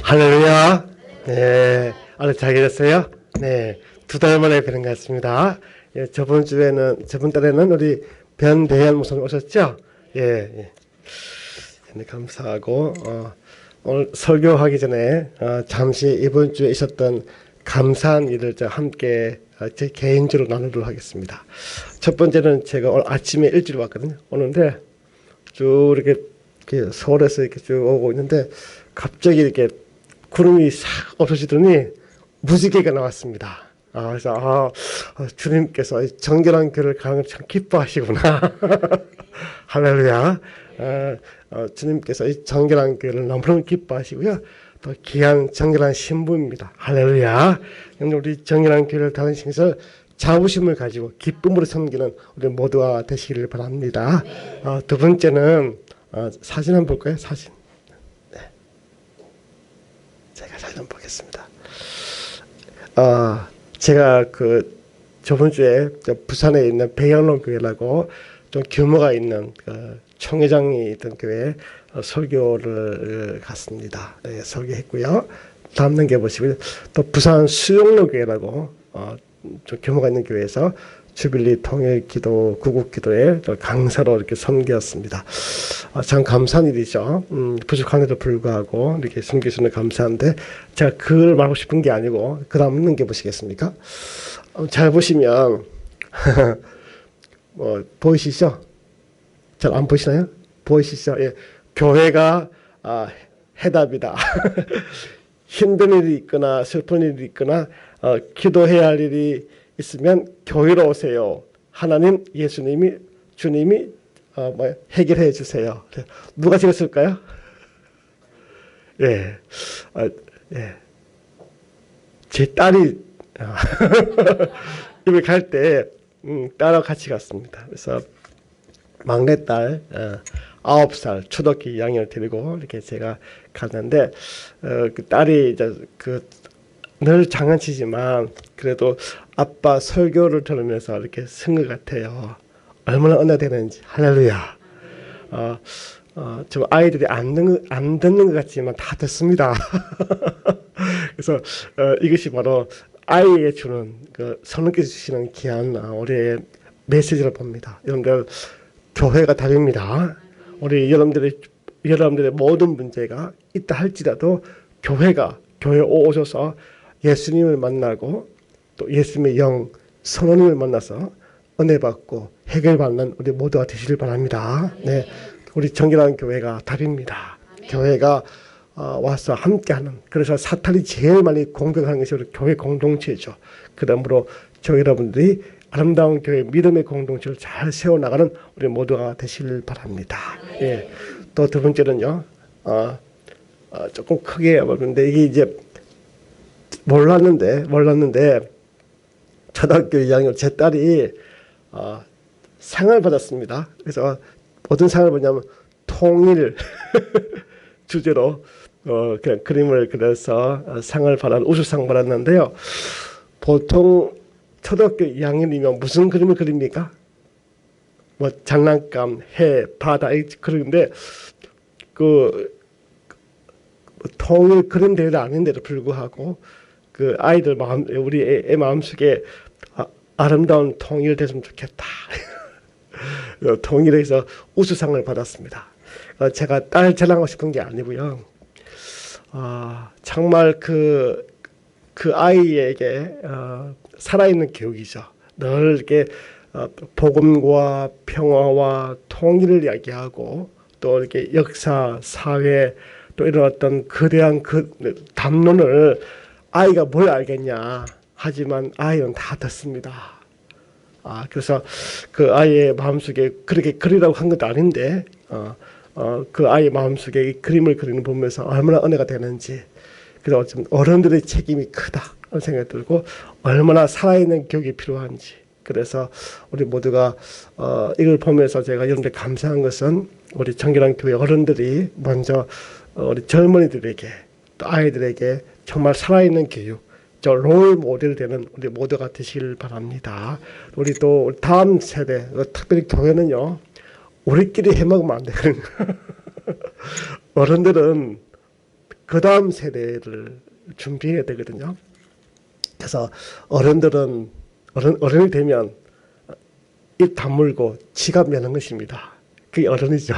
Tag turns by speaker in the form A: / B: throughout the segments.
A: 할렐루야. 네, 오늘 잘 계셨어요? 네, 2달 만에 뵈는 것 같습니다. 예, 저번 달에는 우리 변대현 목사님 오셨죠? 예, 예. 네, 감사하고, 오늘 설교하기 전에, 잠시 이번 주에 있었던 감사한 일을 함께 제 개인적으로 나누도록 하겠습니다. 첫 번째는 제가 오늘 아침에 일찍 왔거든요. 오는데, 쭉 이렇게 서울에서 이렇게 쭉 오고 있는데, 갑자기 이렇게 구름이 싹 없어지더니 무지개가 나왔습니다. 그래서 주님께서 정결한 교회를 가는 걸 참 기뻐하시구나. 할렐루야. 주님께서 이 정결한 교회를 너무너무 기뻐하시고요. 또 귀한 정결한 신부입니다. 할렐루야. 우리 정결한 교회를 다니시면서 자부심을 가지고 기쁨으로 섬기는 우리 모두가 되시기를 바랍니다. 두 번째는 사진 한번 볼까요? 사진. 제가 사진 한번 보겠습니다. 제가 저번 주에 부산에 있는 백양로 교회라고 좀 규모가 있는 총회장이 있던 교회에 설교를 갔습니다. 네, 설교했고요. 다음 넘겨 보시고요. 또 부산 수용로 교회라고 좀 규모가 있는 교회에서 주빌리 통일기도 구국기도에 강사로 이렇게 섬겼습니다. 참 감사한 일이죠. 부족한데도 불구하고 이렇게 섬겨주는 감사한데 제가 그걸 말하고 싶은 게 아니고 그 다음 넘겨 보시겠습니까? 잘 보시면 보이시죠? 잘 안 보이시나요? 보이시죠? 예, 교회가 해답이다. 힘든 일이 있거나 슬픈 일이 있거나 기도해야 할 일이 있으면 교회로 오세요. 하나님, 예수님이, 주님이 해결해 주세요. 누가 찍었을까요? 예, 예. 제 딸이 이걸 갈 때 딸하고 같이 갔습니다. 그래서 막내딸 9살 초등학교 2학년을 데리고 이렇게 제가 갔는데 그 딸이 이제 늘 장난치지만 그래도 아빠 설교를 들으면서 이렇게 쓴 것 같아요. 얼마나 은혜 되는지. 할렐루야. 좀 아이들이 안 듣는 것 같지만 다 듣습니다. 그래서 이것이 바로 아이에게 주는 성령께서 주시는 귀한 우리의 메시지를 봅니다. 여러분들 교회가 답입니다. 우리 여러분들의 모든 문제가 있다 할지라도 교회에 오셔서 예수님을 만나고 또 예수님의 영 성령님을 만나서 은혜 받고 해결받는 우리 모두가 되시길 바랍니다. 네, 우리 정결한 교회가 답입니다. 교회가 와서 함께하는, 그래서 사탄이 제일 많이 공격하는 것이 우리 교회 공동체죠. 그러므로 저 여러분들이 아름다운 교회 믿음의 공동체를 잘 세워나가는 우리 모두가 되시길 바랍니다. 예. 또 두 번째는요, 조금 크게 해봤는데 이게 이제 몰랐는데 초등학교 2학년 제 딸이 상을 받았습니다. 그래서 어떤 상을 받냐면 통일 주제로 그냥 그림을 그려서 상을 우수상 받았는데요. 보통 초등학교 2학년이면 무슨 그림을 그립니까? 장난감, 해, 바다 그런데 통일 그림 대회도 아닌데도 불구하고 아이들 우리 애 마음속에 아름다운 통일 됐으면 좋겠다. 통일에서 우수상을 받았습니다. 제가 딸 자랑하고 싶은 게 아니고요. 정말 그 아이에게 살아있는 교육이죠. 늘 이렇게 복음과 평화와 통일을 이야기하고 또 이렇게 역사, 사회 또 이런 어떤 거대한 담론을 아이가 뭘 알겠냐 하지만 아이는 다 듣습니다. 그래서 그 아이의 마음속에 그렇게 그리라고 한 것도 아닌데 그 아이의 마음속에 이 그림을 그리는 보면서 얼마나 은혜가 되는지, 그래서 어쩌면 어른들의 책임이 크다 하는 생각이 들고 얼마나 살아있는 교육이 필요한지, 그래서 우리 모두가 이걸 보면서 제가 여러분들 감사한 것은 우리 정결한 교회 어른들이 먼저 우리 젊은이들에게 또 아이들에게 정말 살아있는 교육, 롤 모델 되는 우리 모두가 되시길 바랍니다. 우리 또 다음 세대, 특별히 교회는요, 우리끼리 해먹으면 안 되거든요. 어른들은 그 다음 세대를 준비해야 되거든요. 그래서 어른들은 어른이 되면 입 다물고 지갑 여는 것입니다. 그게 어른이죠.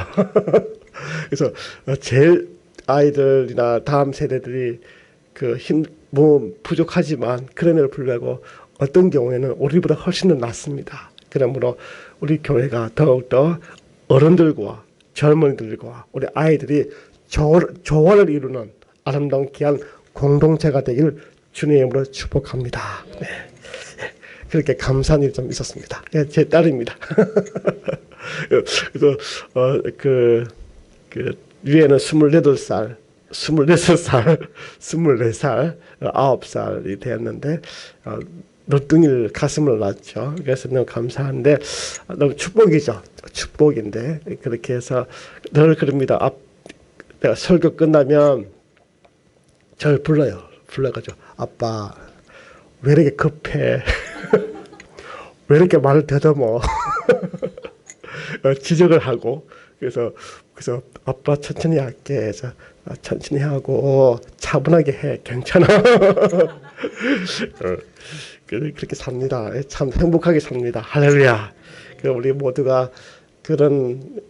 A: 그래서 제일 아이들이나 다음 세대들이 뭐 부족하지만 그럼에도 불구하고 어떤 경우에는 우리보다 훨씬 더 낫습니다. 그러므로 우리 교회가 더욱더 어른들과 젊은이들과 우리 아이들이 조화를 이루는 아름다운 귀한 공동체가 되기를 주님으로 축복합니다. 네. 그렇게 감사한 일이 좀 있었습니다. 제 딸입니다. 그래서 위에는 24살, 24살, 24살, 9살이 되었는데 늦둥이를 가슴을 낳았죠. 그래서 너무 감사한데 너무 축복이죠. 축복인데 그렇게 해서 늘 그럽니다. 내가 설교 끝나면 저를 불러가지고 아빠 왜 이렇게 급해? 왜 이렇게 말을 더듬어? 지적을 하고 그래서 아빠 천천히 할게. 그래서 천천히 하고 차분하게 해. 괜찮아. 그렇게 삽니다. 참 행복하게 삽니다. 할렐루야. 우리 모두가 그런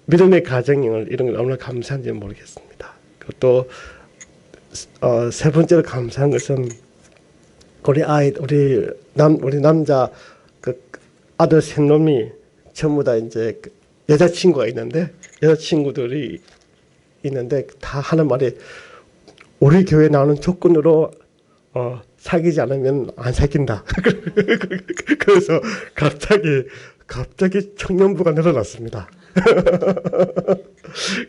A: 믿음의 가정을 이런 걸 너무나 감사한지 모르겠습니다. 또 세 번째로 감사한 것은 우리 남자 아들 셋 놈이 전부 다 이제 여자친구가 있는데 여자친구들이 있는데 다 하는 말이 우리 교회 나오는 조건으로 사귀지 않으면 안 사귄다. 그래서 갑자기 청년부가 늘어났습니다.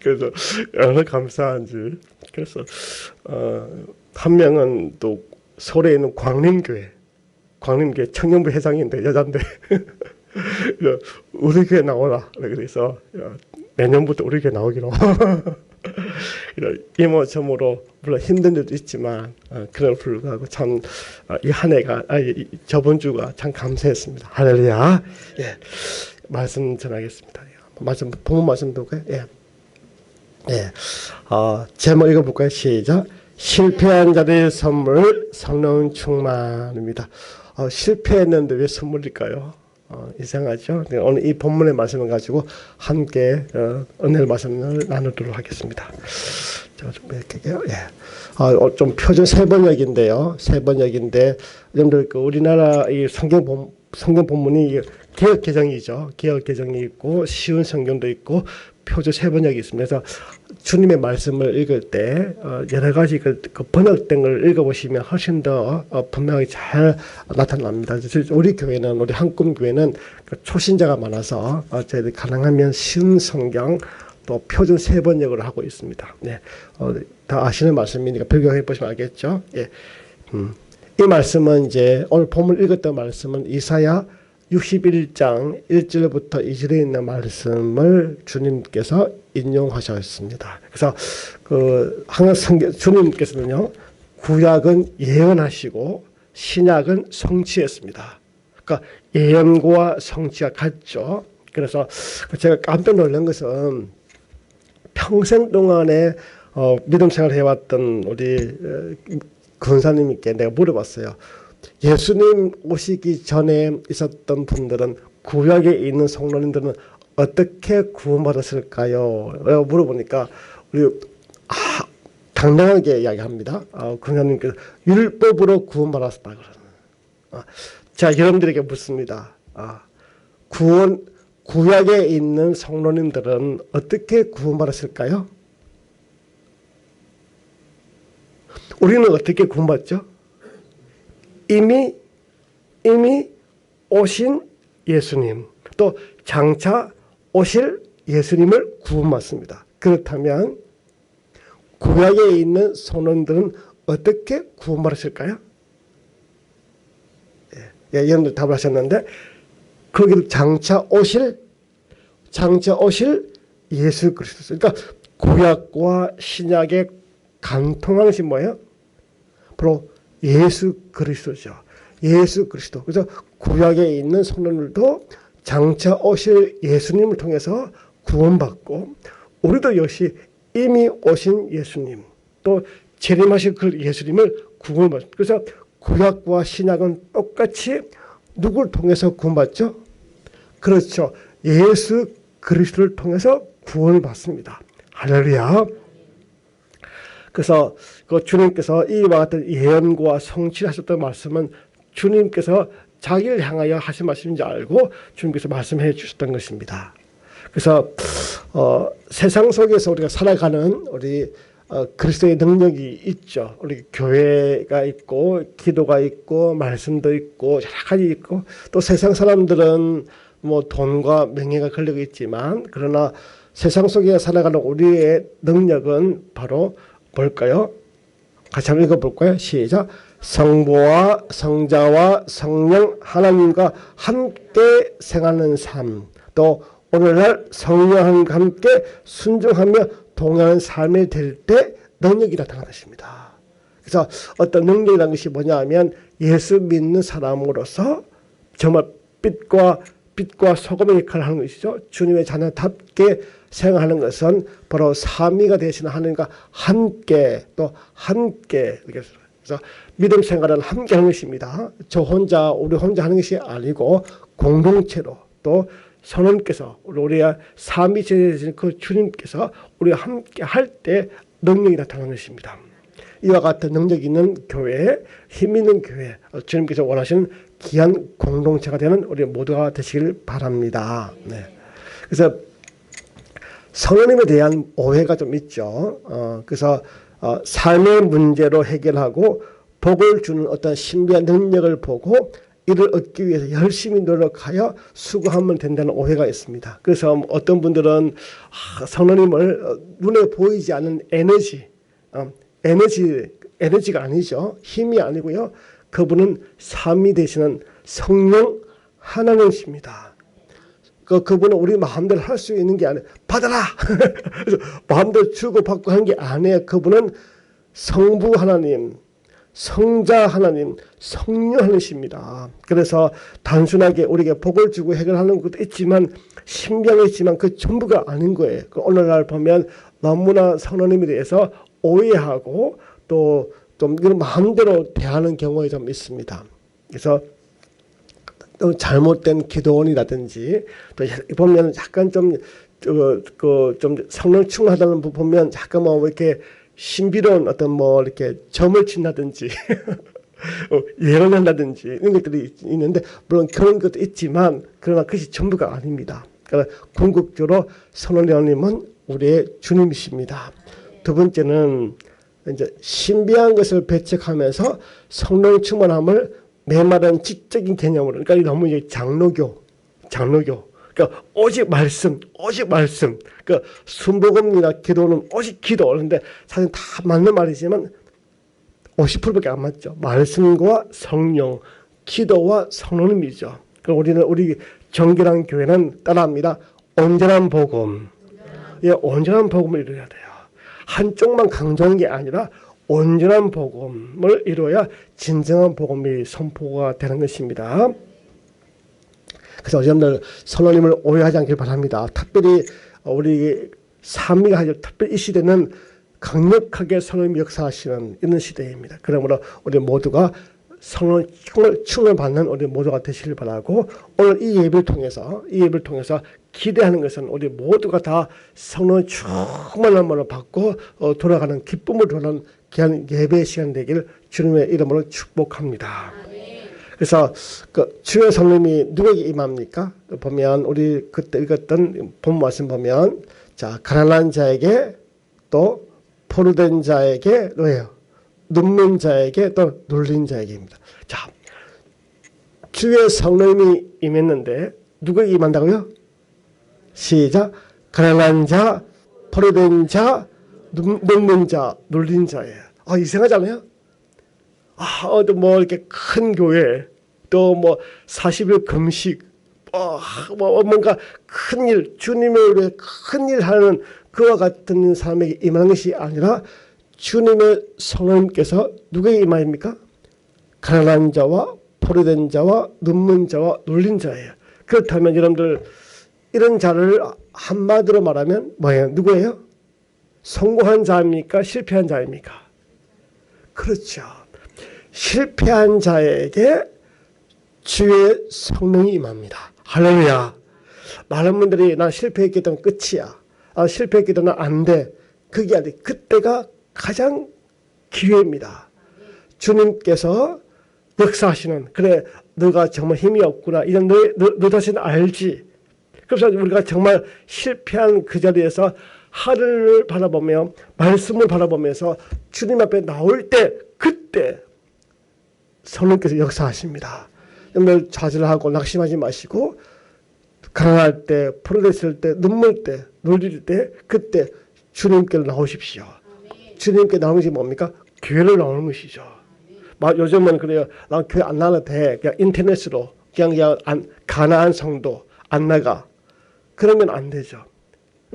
A: 그래서 얼마나 감사한지. 그래서 한 명은 또 서울에 있는 광림교회 청년부 회장인데 여잔데 우리 교회 나오라. 그래서 내년부터 우리 교회 나오기로. 이모저모로 물론 힘든 일도 있지만 그럼에도 불구하고 참 이 한 해가 저번 주가 참 감사했습니다. 할렐루야. 예, 말씀 전하겠습니다. 본문 말씀 볼까요? 예. 제목 읽어볼까요? 시작. 실패한 자들의 선물 성령 충만입니다. 실패했는데 왜 선물일까요? 이상하죠? 오늘 이 본문의 말씀을 가지고 함께 은혜의 말씀을 나누도록 하겠습니다. 제가 좀 뺄게요. 예. 좀 표준 세 번역인데요. 세 번역인데 여러분들 우리나라 이 성경 본문이 개역 개정이죠. 개역 개정이 있고 쉬운 성경도 있고 표준 세 번역이 있습니다. 그래서 주님의 말씀을 읽을 때 여러 가지 그 번역된 걸 읽어보시면 훨씬 더 분명하게 잘 나타납니다. 우리 교회는 우리 한꿈교회는 초신자가 많아서 저희들 가능하면 쉬운 성경 또 표준 세 번역을 하고 있습니다. 네, 다 아시는 말씀이니까 비교해 보시면 알겠죠. 예, 이 말씀은 이제 오늘 본문 읽었던 말씀은 이사야 61장 1절부터 2절에 있는 말씀을 주님께서 인용하셨습니다. 그래서 항상 주님께서는요, 구약은 예언하시고 신약은 성취했습니다. 그러니까 예언과 성취가 같죠. 그래서 제가 깜짝 놀란 것은 평생 동안에 믿음 생활을 해왔던 우리 권사님께 내가 물어봤어요. 예수님 오시기 전에 있었던 분들은 구약에 있는 성도님들은 어떻게 구원받았을까요? 물어보니까 우리 당당하게 이야기합니다. 권사님께서 율법으로 구원받았다 그러는. 자, 여러분들에게 묻습니다. 구약에 있는 성도님들은 어떻게 구원받았을까요? 우리는 어떻게 구원받죠? 이미 오신 예수님, 또 장차 오실 예수님을 구원받습니다. 그렇다면 구약에 있는 성도들은 어떻게 구원받았을까요? 예, 여러분들 답을 하셨는데 거기도 장차 오실 예수 그리스도. 그러니까 구약과 신약의 간통하는 것이 뭐예요? 바로 예수 그리스도죠. 예수 그리스도. 그래서 구약에 있는 성도들도 장차 오실 예수님을 통해서 구원받고 우리도 역시 이미 오신 예수님, 또 재림하실 그 예수님을 구원받습니다. 그래서 구약과 신약은 똑같이 누구를 통해서 구원받죠? 그렇죠. 예수 그리스도를 통해서 구원을 받습니다. 할렐루야. 그래서 그 주님께서 이와 같은 예언과 성취하셨던 말씀은 주님께서 자기를 향하여 하신 말씀인지 알고 주님께서 말씀해 주셨던 것입니다. 그래서 세상 속에서 우리가 살아가는 우리 그리스도의 능력이 있죠. 우리 교회가 있고 기도가 있고 말씀도 있고 여러 가지 있고 또 세상 사람들은 뭐 돈과 명예가 걸리고 있지만 그러나 세상 속에 살아가는 우리의 능력은 바로 뭘까요? 같이 한번 읽어볼까요? 시작. 성부와 성자와 성령 하나님과 함께 생활하는 삶, 또 오늘날 성령과 함께 순종하며 동행하는 삶이 될 때 능력이 나타나는 것입니다. 그래서 어떤 능력이라는 것이 뭐냐 하면 예수 믿는 사람으로서 정말 빛과 소금의 역할을 하는 것이죠. 주님의 자녀답게 생활하는 것은 바로 삼위가 되시는 하나님과 함께 또 함께 그래서 믿음 생활은 함께 하는 것입니다. 우리 혼자 하는 것이 아니고 공동체로 또 성령께서 우리가 삼위체에 되신 그 주님께서 우리가 함께 할 때 능력이 나타나는 것입니다. 이와 같은 능력이 있는 교회, 힘 있는 교회, 주님께서 원하시는 귀한 공동체가 되는 우리 모두가 되시길 바랍니다. 네. 그래서 성령님에 대한 오해가 좀 있죠. 그래서 삶의 문제로 해결하고 복을 주는 어떤 신비한 능력을 보고 이를 얻기 위해서 열심히 노력하여 수고하면 된다는 오해가 있습니다. 그래서 어떤 분들은 성령님을 눈에 보이지 않는 에너지가 아니죠. 힘이 아니고요. 그분은 삼위 되시는 성령 하나님이십니다. 그분은 우리 마음대로 할 수 있는 게 아니에요. 받아라! 마음대로 주고 받고 하는 게 아니에요. 그분은 성부 하나님, 성자 하나님, 성령 하나님이십니다. 그래서 단순하게 우리에게 복을 주고 해결하는 것도 있지만 신비한 있지만 그 전부가 아닌 거예요. 오늘날 보면 너무나 성령님에 대해서 오해하고 또 좀 이런 마음대로 대하는 경우가 좀 있습니다. 그래서 또 잘못된 기도원이라든지 또 보면 약간 좀 성령 충만하다는 부 보면 약간 뭐 이렇게 신비로운 어떤 뭐 이렇게 점을 친다든지 예언한다든지 이런 것들이 있는데 물론 그런 것도 있지만 그러나 그것이 전부가 아닙니다. 그러니까 궁극적으로 성령님은 우리의 주님이십니다. 두 번째는 이제 신비한 것을 배척하면서 성령 충만함을 메마른 지적인 개념으로 그러니까 너무 이제 장로교 그러니까 오직 말씀 그러니까 순복음이나 기도는 오직 기도 그런데 사실 다 맞는 말이지만 50%밖에 안 맞죠. 말씀과 성령, 기도와 성령님이죠. 그러니까 우리 정결한 교회는 따라합니다. 온전한 복음, 온전한 복음을 이루어야 돼요. 한쪽만 강조하는 게 아니라 온전한 복음을 이루어야 진정한 복음이 선포가 되는 것입니다. 그래서 여러분들 성령님을 오해하지 않길 바랍니다. 특별히 우리 삼위가 아니라 특별히 이 시대는 강력하게 성령님이 역사하시는 이런 시대입니다. 그러므로 우리 모두가 성령 충만을 받는 우리 모두가 되시길 바라고 오늘 이 예배를 통해서 기대하는 것은 우리 모두가 다 성령 충만함을 받고 돌아가는 기쁨을 돌아가는 귀한 예배의 시간 되기를 주님의 이름으로 축복합니다. 그래서 그 주의 성령님이 누구에게 임합니까? 보면 우리 그때 읽었던 본 말씀 보면 자 가난한 자에게 또 포로된 자에게 왜요? 눕는 자에게 또 눌린 자에게입니다. 자 주의 성령님이 임했는데 누구에게 임한다고요? 시작. 가난한 자, 포로된 자, 눕는 자, 눌린 자예요. 이상하잖아요. 또 뭐 이렇게 큰 교회, 또 뭐 40일 금식, 뭔가 큰 일, 주님을 위해 큰 일 하는 그와 같은 사람에게 임하는 것이 아니라 주님의 성령님께서 누구에게 임하십니까? 가난한 자와 포로된 자와 눕는 자와 눌린 자예요. 그렇다면 여러분들 이런 자를 한마디로 말하면 뭐예요? 누구예요? 성공한 자입니까? 실패한 자입니까? 그렇죠. 실패한 자에게 주의 성령이 임합니다. 할렐루야. 많은 분들이 나 실패했기 때문에 끝이야. 실패했기 때문에 안 돼. 그게 아니라 그때가 가장 기회입니다. 주님께서 역사하시는, 그래 너가 정말 힘이 없구나, 이런 너 자신 알지. 그래서 우리가 정말 실패한 그 자리에서 하늘을 바라보며 말씀을 바라보면서 주님 앞에 나올 때, 그때 성령께서 역사하십니다. 여러분들 좌절하고 낙심하지 마시고, 강할 때, 풀어냈을 때, 눈물 때, 놀릴 때, 그때 주님께로 나오십시오. 주님께 나오는 것이 뭡니까? 교회를 나오는 것이죠. 요즘은 그래요. 난 교회 안 나가도 돼. 그냥 인터넷으로 그냥 가나안 성도 안 나가. 그러면 안 되죠.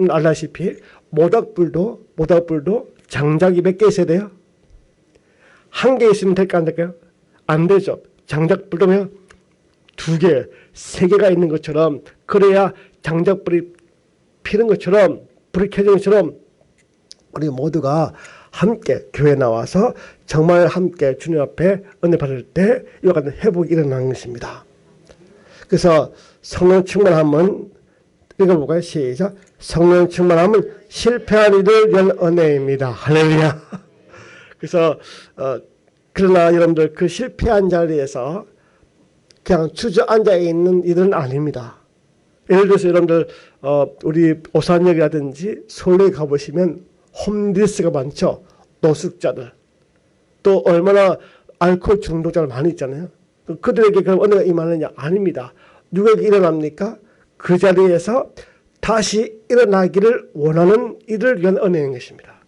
A: 알다시피 모닥불도 장작이 몇 개 있어야 돼요? 한 개 있으면 될까 안 될까요? 안 되죠. 장작불도 2개, 3개가 있는 것처럼, 그래야 장작불이 피는 것처럼, 불이 켜지는 것처럼 우리 모두가 함께 교회에 나와서 정말 함께 주님 앞에 은혜 받을 때 이와 같은 회복이 일어나는 것입니다. 그래서 성령 충만함은, 읽어볼까요? 시작. 성령 충만함은 실패한 이들 위한 은혜입니다. 할렐루야. 그래서 그러나 여러분들 그 실패한 자리에서 그냥 주저앉아 있는 이들은 아닙니다. 예를 들어서 여러분들 우리 오산역이라든지 서울에 가보시면 홈리스가 많죠. 노숙자들. 또 얼마나 알코올 중독자가 많이 있잖아요. 그들에게 그럼 은혜가 임하느냐? 아닙니다. 누구에게 일어납니까? 그 자리에서 다시 일어나기를 원하는 이를 위한 은혜인 것입니다.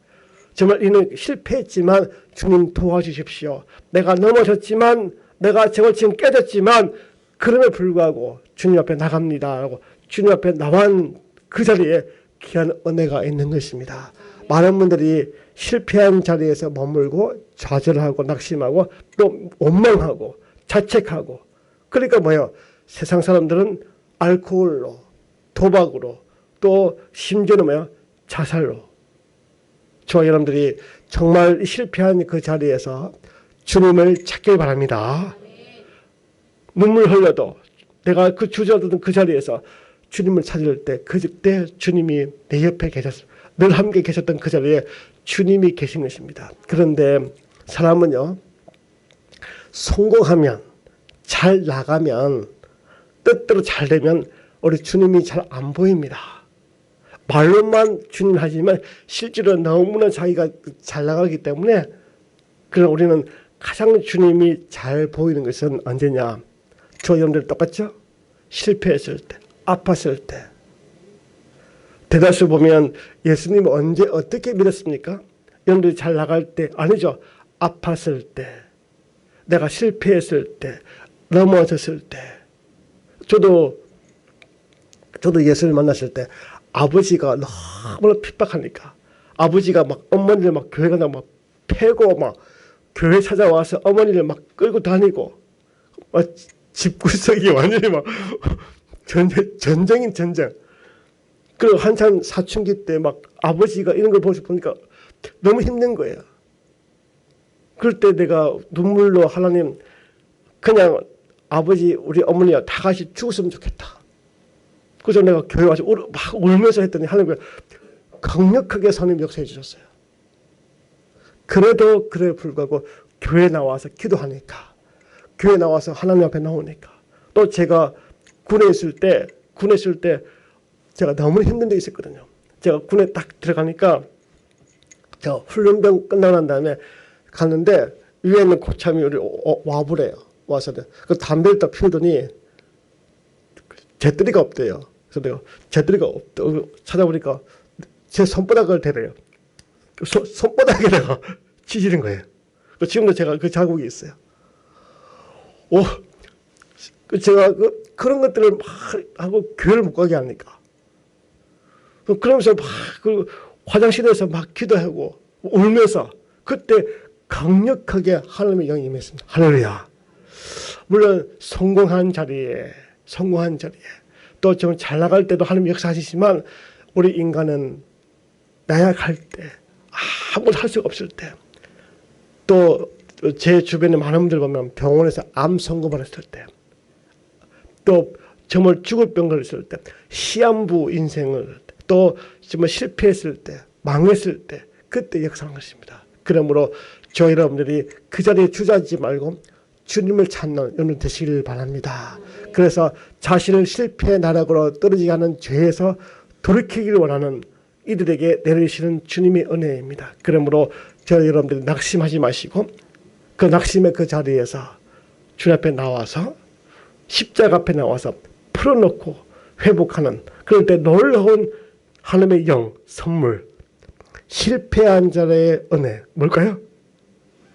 A: 정말 이는 실패했지만 주님 도와주십시오. 내가 넘어졌지만, 내가 정말 지금 깨졌지만 그럼에도 불구하고 주님 앞에 나갑니다 라고 주님 앞에 나온 그 자리에 귀한 은혜가 있는 것입니다. 많은 분들이 실패한 자리에서 머물고 좌절하고 낙심하고 또 원망하고 자책하고, 그러니까 뭐예요? 세상 사람들은 알코올로, 도박으로, 또 심지어는 뭐예요? 자살로. 저와 여러분들이 정말 실패한 그 자리에서 주님을 찾길 바랍니다. 눈물 흘려도 내가 그 주저앉은 그 자리에서 주님을 찾을 때, 그때 주님이 내 옆에 계셨습니다. 늘 함께 계셨던 그 자리에 주님이 계신 것입니다. 그런데 사람은요, 성공하면, 잘 나가면, 뜻대로 잘 되면 우리 주님이 잘 안 보입니다. 말로만 주님 하지만 실제로 너무나 자기가 잘 나가기 때문에, 그럼 우리는 가장 주님이 잘 보이는 것은 언제냐? 저 여러분들 똑같죠? 실패했을 때, 아팠을 때. 대다수 보면 예수님 언제 어떻게 믿었습니까? 여러분들이 잘 나갈 때? 아니죠. 아팠을 때, 내가 실패했을 때, 넘어졌을 때. 저도 예수를 만났을 때 아버지가 너무나 핍박하니까, 아버지가 막 어머니를 막 교회 가다 막 패고, 막 교회 찾아와서 어머니를 막 끌고 다니고, 막 집구석이 완전히 막 전쟁인 전쟁. 그리고 한참 사춘기 때 막 아버지가 이런 걸 보니까 너무 힘든 거예요. 그럴 때 내가 눈물로 하나님, 그냥 아버지, 우리 어머니가 다 같이 죽었으면 좋겠다. 그래서 내가 교회 와서 막 울면서 했더니 하나님께서 강력하게 하나님 역사해 주셨어요. 그래도 그래 불구하고 교회 나와서 기도하니까, 교회 나와서 하나님 앞에 나오니까, 또 제가 군에 있을 때 제가 너무 힘든 데 있었거든요. 제가 군에 딱 들어가니까, 제가 훈련병 끝나고 난 다음에 갔는데 위에 있는 고참이 우리 와보래요. 와서 그 담배를 딱 피우더니 재떨이가 없대요. 그래서 내가 재떨이가 없다고 찾아보니까 제 손바닥을 대래요. 손바닥에 내가 찢는 거예요. 지금도 제가 그 자국이 있어요. 제가 그런 것들을 막 하고 교회를 못 가게 하니까. 그러면서 막 그 화장실에서 막 기도하고 울면서, 그때 강력하게 하나님의 영이 임했습니다. 할렐루야. 물론 성공한 자리에 또 좀 잘 나갈 때도 하나님 역사하시지만, 우리 인간은 나약할 때, 아무것도 할 수가 없을 때, 또 제 주변에 많은 분들 보면 병원에서 암 선고를 했을 때, 또 정말 죽을 병 걸렸을 때, 시한부 인생을, 또 정말 실패했을 때, 망했을 때, 그때 역사한 것입니다. 그러므로 저 여러분들이 그 자리에 주저하지 말고 주님을 찾는 여러분 되시길 바랍니다. 그래서 자신을 실패의 나락으로 떨어지게 하는 죄에서 돌이키기를 원하는 이들에게 내리시는 주님의 은혜입니다. 그러므로 저 여러분들이 낙심하지 마시고 그 낙심의 그 자리에서 주님 앞에 나와서 십자가 앞에 나와서 풀어놓고 회복하는 그럴 때 놀라운 하나님의 영 선물, 실패한 자의 은혜 뭘까요?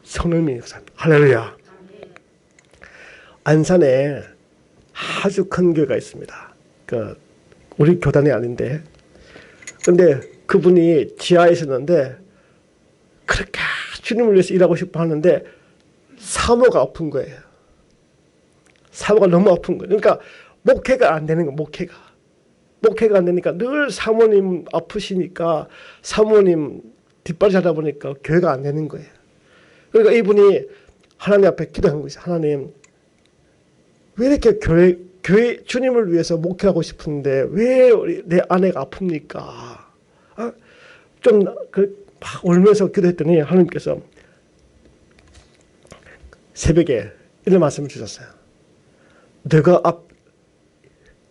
A: 성령의 역사. 할렐루야. 안산에 아주 큰 교회가 있습니다. 우리 교단이 아닌데, 근데 그분이 지하에 있었는데 그렇게 주님을 위해서 일하고 싶어 하는데 사모가 아픈 거예요. 사모가 너무 아픈 거예요. 그러니까 목회가 안 되는 거예요. 목회가 안 되니까 늘 사모님 아프시니까 사모님 뒷발 자다 보니까 교회가 안 되는 거예요. 그러니까 이분이 하나님 앞에 기도한 거죠. 하나님, 왜 이렇게 교회 주님을 위해서 목회하고 싶은데 왜 내 아내가 아픕니까? 좀 막 울면서 기도했더니 하나님께서 새벽에 이런 말씀을 주셨어요. 내가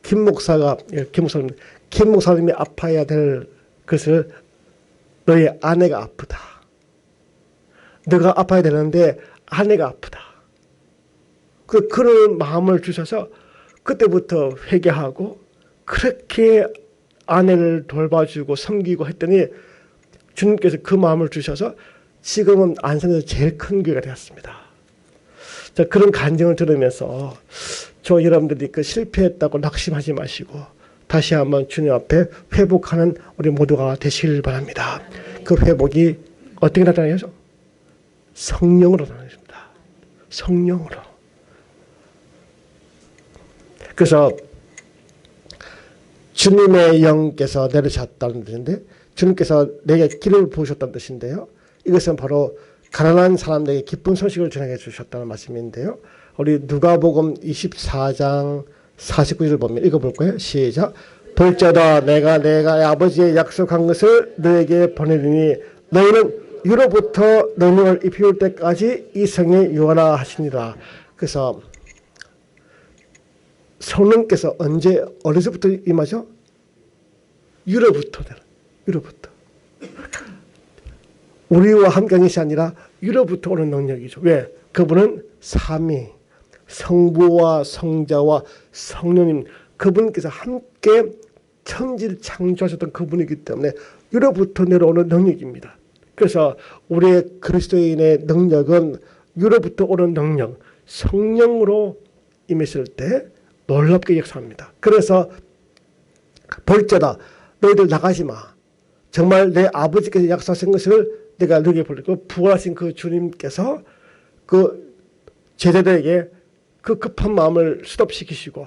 A: 김 목사님이 아파야 될 것을 너의 아내가 아프다. 너가 아파야 되는데 아내가 아프다. 그런 마음을 주셔서 그때부터 회개하고 그렇게 아내를 돌봐주고 섬기고 했더니 주님께서 그 마음을 주셔서 지금은 안산에서 제일 큰 교회가 되었습니다. 자, 그런 간증을 들으면서 저 여러분들이 실패했다고 낙심하지 마시고 다시 한번 주님 앞에 회복하는 우리 모두가 되시길 바랍니다. 그 회복이 어떻게 나타나요? 성령으로 나타납니다. 성령으로. 그래서 주님의 영께서 내리셨다는 뜻인데 주님께서 내게 길을 부으셨다는 뜻인데요. 이것은 바로 가난한 사람들에게 기쁜 소식을 전해 주셨다는 말씀인데요. 우리 누가복음 24장 49절 보면 읽어볼까요? 시작. 볼지어다 내가 아버지의 약속한 것을 너에게 보내리니 너희는 유로부터 능력을 입힐 때까지 이 성에 유하라 하시니라. 그래서 성령께서 언제 어디서부터 임하죠? 유로부터. 우리와 함께 하는 것이 아니라 유로부터 오는 능력이죠. 왜? 그분은 삼위, 성부와 성자와 성령님, 그분께서 함께 천지를 창조하셨던 그분이기 때문에 유로부터 내려오는 능력입니다. 그래서 우리의 그리스도인의 능력은 유로부터 오는 능력, 성령으로 임했을 때 놀랍게 역사합니다. 그래서 볼지어다 너희들 나가지 마. 정말 내 아버지께서 약속하신 것을 내가 너에게 보내고 부활하신 그 주님께서 그 제자들에게 그 급한 마음을 스톱시키시고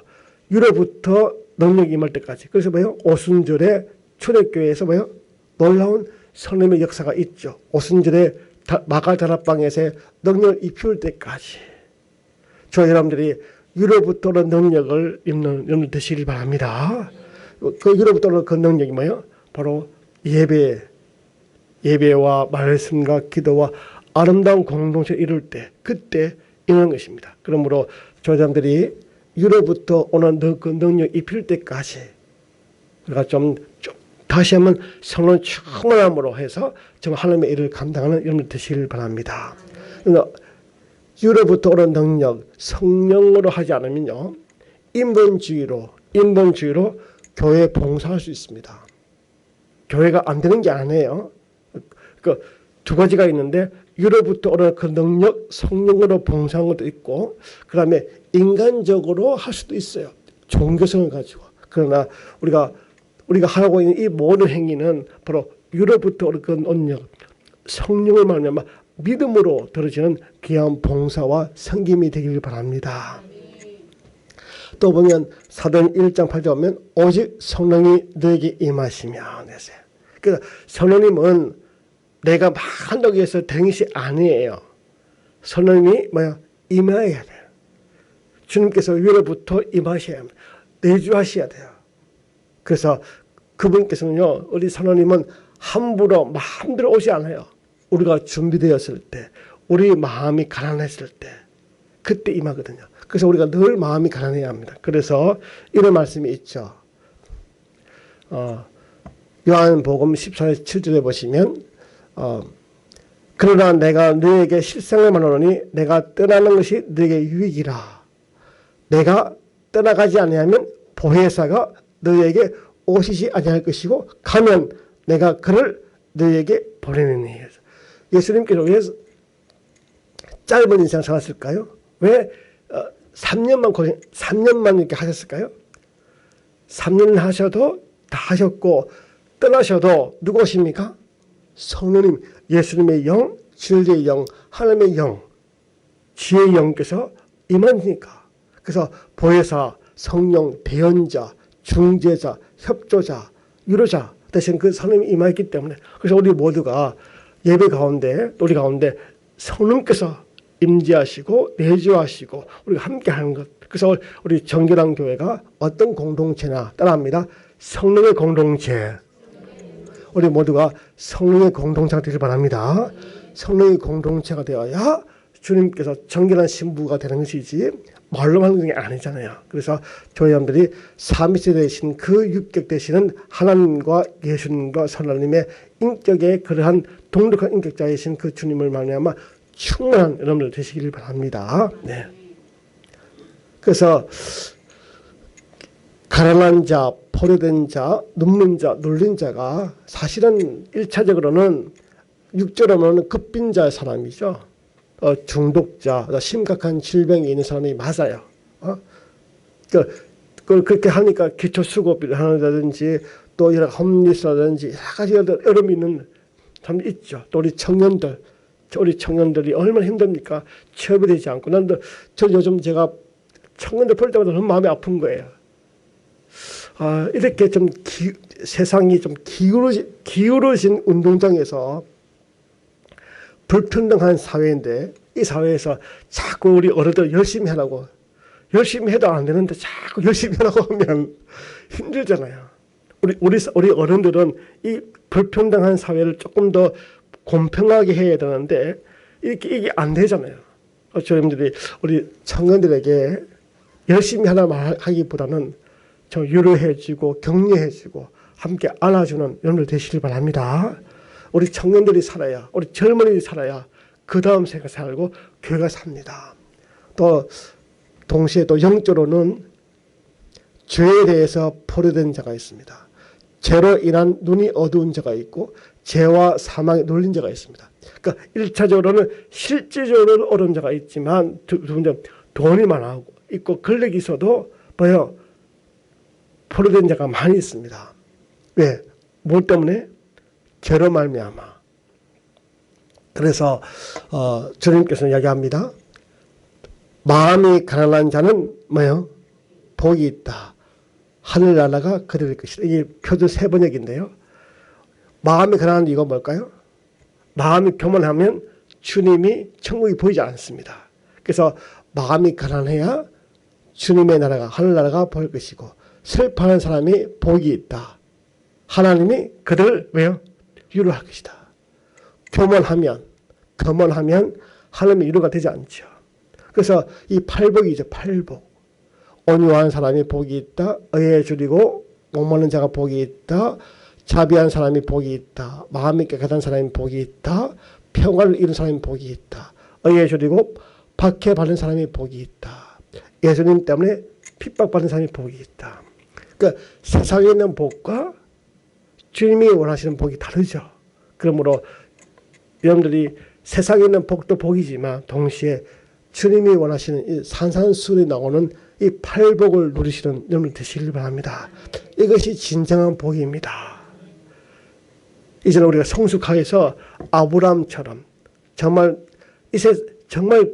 A: 유로부터 능력이 임할 때까지. 그래서 뭐요? 오순절에 초대교회에서 뭐요? 놀라운 성령의 역사가 있죠. 오순절에 마가다락방에서 능력을 입힐 때까지. 저 여러분들이 유로부터는 능력을 입는 여러분 되시길 바랍니다. 그 유로부터는 그 능력이 뭐예요? 바로 예배와 말씀과 기도와 아름다운 공동체를 이룰 때 그때 임하는 것입니다. 그러므로 저 사람들이 유로부터 오는 그 능력 입힐 때까지 우리가 좀 다시 한번 성령 충만함으로 해서 정말 하나님의 일을 감당하는 여러분 되시길 바랍니다. 유로부터 오는 능력 성령으로 하지 않으면요 인본주의로 교회 봉사할 수 있습니다. 교회가 안 되는 게 아니에요. 그 두 가지가 있는데 유로부터 오는 그 능력 성령으로 봉사하는 것도 있고 그 다음에 인간적으로 할 수도 있어요. 종교성을 가지고. 그러나 우리가 하고 있는 이 모든 행위는 바로 유로부터 오는 그 능력 성령을 말하면 믿음으로 들어지는 귀한 봉사와 섬김이 되기를 바랍니다. 또 보면 사도행 1장 8절 보면 오직 성령이 너에게 임하시면 했어요. 그래서 성령님은 내가 막 한다고 해서 되는 것이 아니에요. 성령님이 뭐야? 임하여야 돼요. 주님께서 위로부터 임하셔야 합니다. 내주하셔야 돼요. 그래서 그분께서는요, 우리 성령님은 함부로 마음대로 오지 않아요. 우리가 준비되었을 때, 우리 마음이 가난했을 때, 그때 임하거든요. 그래서 우리가 늘 마음이 가난해야 합니다. 그래서 이런 말씀이 있죠. 요한복음 14장 7절에 보시면 그러나 내가 너에게 실상을 말하노니 내가 떠나는 것이 너에게 유익이라. 내가 떠나가지 아니하면 보혜사가 너에게 오시지 아니할 것이고 가면 내가 그를 너에게 보내느니. 예수님께서 왜 짧은 인생 살았을까요? 왜 3년만 이렇게 하셨을까요? 3년 하셔도 다 하셨고 떠나셔도 누구 오십니까? 성령님, 예수님의 영, 진리의 영, 하나님의 영, 지혜의 영께서 임하니까. 그래서 보혜사, 성령, 대언자, 중재자, 협조자, 유로자 대신 그 성령이 임하였기 때문에, 그래서 우리 모두가 예배 가운데, 우리 가운데 성령께서 임재하시고 내주하시고 우리가 함께 하는 것. 그래서 우리 정결한 교회가 어떤 공동체나 따라합니다. 성령의 공동체. 우리 모두가 성령의 공동체가 되길 바랍니다. 성령의 공동체가 되어야 주님께서 정결한 신부가 되는 것이지 말로 하는 게 아니잖아요. 그래서 저희 여러분들이 삼위체 되신 그 육격 되시는 하나님과 예수님과 성령님의 인격의 그러한 동력한 인격자이신 그 주님을 말미암아 충만한 여러분들 되시기를 바랍니다. 네. 그래서 가난한 자, 포로된 자, 눕는 자, 눌린 자가 사실은 1차적으로는 육적으로는 급빈자의 사람이죠. 중독자, 심각한 질병이 있는 사람이 맞아요. 그걸 그렇게 하니까 기초수급을 하는다든지 또 여러 홈리스라든지 여러 가지 어려움이 있는 사람이 있죠. 또 우리 청년들이 얼마나 힘듭니까? 취업이 되지 않고. 저 요즘 제가 청년들 볼 때마다 너무 마음이 아픈 거예요. 이렇게 좀 세상이 좀 기울어진 운동장에서 불평등한 사회인데 이 사회에서 자꾸 우리 어른들 열심히 하라고, 열심히 해도 안 되는데 자꾸 열심히 하라고 하면 힘들잖아요. 우리 어른들은 이 불평등한 사회를 조금 더 공평하게 해야 되는데 이게 안 되잖아요. 저희들이 우리 청년들에게 열심히 하라 말하기보다는 좀 유로해주고 격려해주고 함께 안아주는 여러분들 되시길 바랍니다. 우리 청년들이 살아야, 우리 젊은이들이 살아야 그 다음 세가 살고 교회가 삽니다. 또 동시에 또 영적으로는 죄에 대해서 포로된 자가 있습니다. 죄로 인한 눈이 어두운 자가 있고 죄와 사망에 눌린 자가 있습니다. 그러니까 1차적으로는 실질적으로 어려운 자가 있지만 두 번째 돈이 많아 있고 권력이 있어도 뭐요? 포로된 자가 많이 있습니다. 왜? 뭘 때문에? 죄로 말미암아. 그래서 주님께서는 이야기합니다. 마음이 가난한 자는 뭐요? 복이 있다. 하늘나라가 그릴 것이다. 이게 표준 세번역인데요. 마음이 가난한 이유가 뭘까요? 마음이 교만하면 주님이 천국이 보이지 않습니다. 그래서 마음이 가난해야 주님의 나라가, 하늘나라가 보일 것이고, 슬퍼하는 사람이 복이 있다. 하나님이 그들을 왜요? 위로할 것이다. 교만하면 하나님의 위로가 되지 않죠. 그래서 이 팔복이죠. 팔복. 온유한 사람이 복이 있다. 의에 줄이고 목마른 자가 복이 있다. 자비한 사람이 복이 있다. 마음이 깨끗한 사람이 복이 있다. 평화를 이룬 사람이 복이 있다. 의에 줄이고 박해받는 사람이 복이 있다. 예수님 때문에 핍박받는 사람이 복이 있다. 그러니까 세상에 있는 복과 주님이 원하시는 복이 다르죠. 그러므로 여러분들이 세상에 있는 복도 복이지만 동시에 주님이 원하시는 이 산산수훈이 나오는 이 팔복을 누리시는 여러분 되시길 바랍니다. 이것이 진정한 복입니다. 이제는 우리가 성숙하여서 아브라함처럼 정말 정말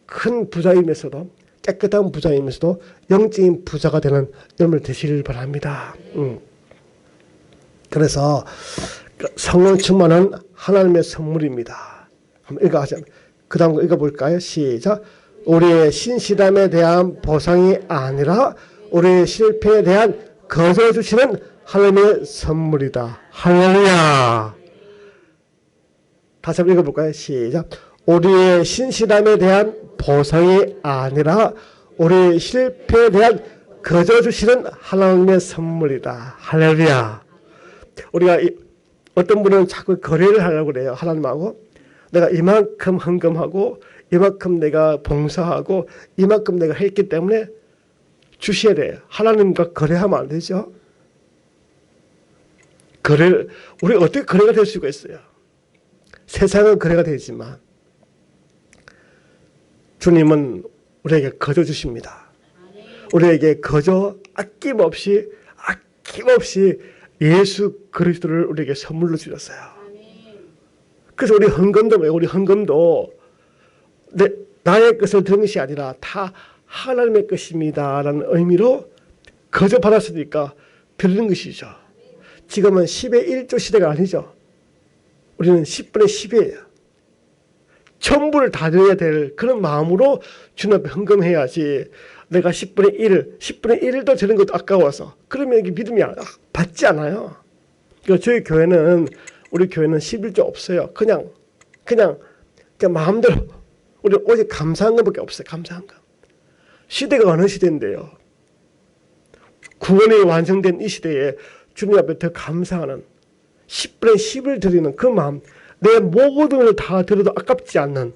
A: 큰 부자이면서도 깨끗한 부자이면서도 영적인 부자가 되는 여러분 되시길 바랍니다. 그래서 그러니까 성령 충만은 하나님의 선물입니다. 한번 읽어보자. 그 다음 거 읽어볼까요? 시작. 우리의 신실함에 대한 보상이 아니라 우리의 실패에 대한 거저 주시는 하나님의 선물이다. 할렐루야. 다시 한번 읽어볼까요? 시작. 우리의 신실함에 대한 보상이 아니라 우리의 실패에 대한 거저 주시는 하나님의 선물이다. 할렐루야. 우리가 어떤 분은 자꾸 거래를 하려고 그래요. 하나님하고. 내가 이만큼 헌금하고 이만큼 내가 봉사하고 이만큼 내가 했기 때문에 주셔야 돼요. 하나님과 거래하면 안 되죠. 우리 어떻게 거래가 될 수가 있어요. 세상은 거래가 되지만 주님은 우리에게 거저 주십니다. 우리에게 거저 아낌없이 예수 그리스도를 우리에게 선물로 주셨어요. 그래서 우리 헌금도 나의 것을 드는 것이 아니라 다 하나님의 것입니다 라는 의미로 거저 받았으니까 드리는 것이죠. 지금은 10의 1조 시대가 아니죠. 우리는 10분의 10이에요. 전부를 다 드려야 될 그런 마음으로 주님 앞에 헌금해야지. 내가 10분의 1도 드리는 것도 아까워서 그러면 이게 믿음이 받지 않아요. 그러니까 우리 교회는 11조 없어요. 그냥 마음대로 우리 오직 감사한 것밖에 없어요. 감사한 것. 시대가 어느 시대인데요. 구원이 완성된 이 시대에 주님 앞에 더 감사하는 10분의 10을 드리는 그 마음, 내 모든 걸 다 드려도 아깝지 않는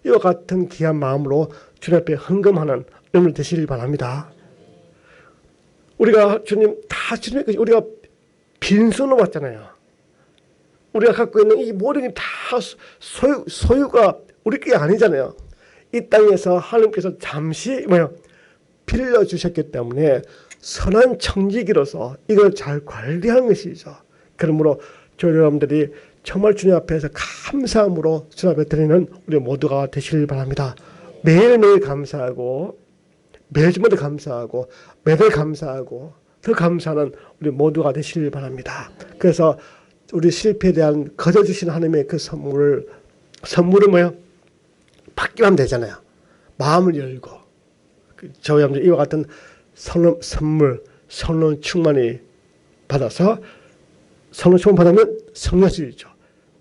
A: 이와 같은 귀한 마음으로 주님 앞에 헌금하는 여러분 되시길 바랍니다. 우리가 주님의 것이 우리가 빈손으로 왔잖아요. 우리가 갖고 있는 이 모든 게 다 소유가 우리 게 아니잖아요. 이 땅에서 하나님께서 잠시 빌려주셨기 때문에 선한 청지기로서 이걸 잘 관리하는 것이죠. 그러므로 여러분들이 정말 주님 앞에서 감사함으로 주님 앞에 드리는 우리 모두가 되시길 바랍니다. 매일매일 감사하고 매주마다 감사하고 매달 감사하고 더 감사하는 우리 모두가 되시길 바랍니다. 그래서 우리 실패에 대한 거저 주신 하나님의 그 선물은 받기만 하면 되잖아요. 마음을 열고 저희 여러분들 이와 같은 선물 성령 충만이 받아서 성령 충만 받으면 성령이죠.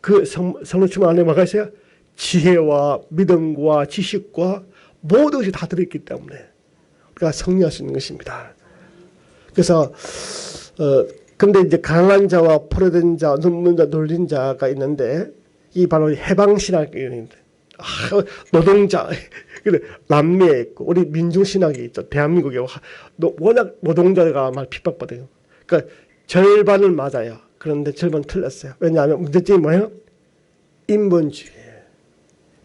A: 그 성령 충만 안에 뭐가 있어요? 지혜와 믿음과 지식과 모든 것이 다 들어있기 때문에 우리가 성령할 수 있는 것입니다. 그래서 근데 이제 가난한 자와 포로된 자, 눕는 자, 놀린 자가 있는데 이 바로 해방신학이 있는데 노동자 남미에 있고 우리 민중신학이 있죠. 대한민국에 워낙 노동자가 막 핍박받아요. 그러니까 절반은 맞아요. 그런데 절반 틀렸어요. 왜냐하면 문제점이 뭐예요?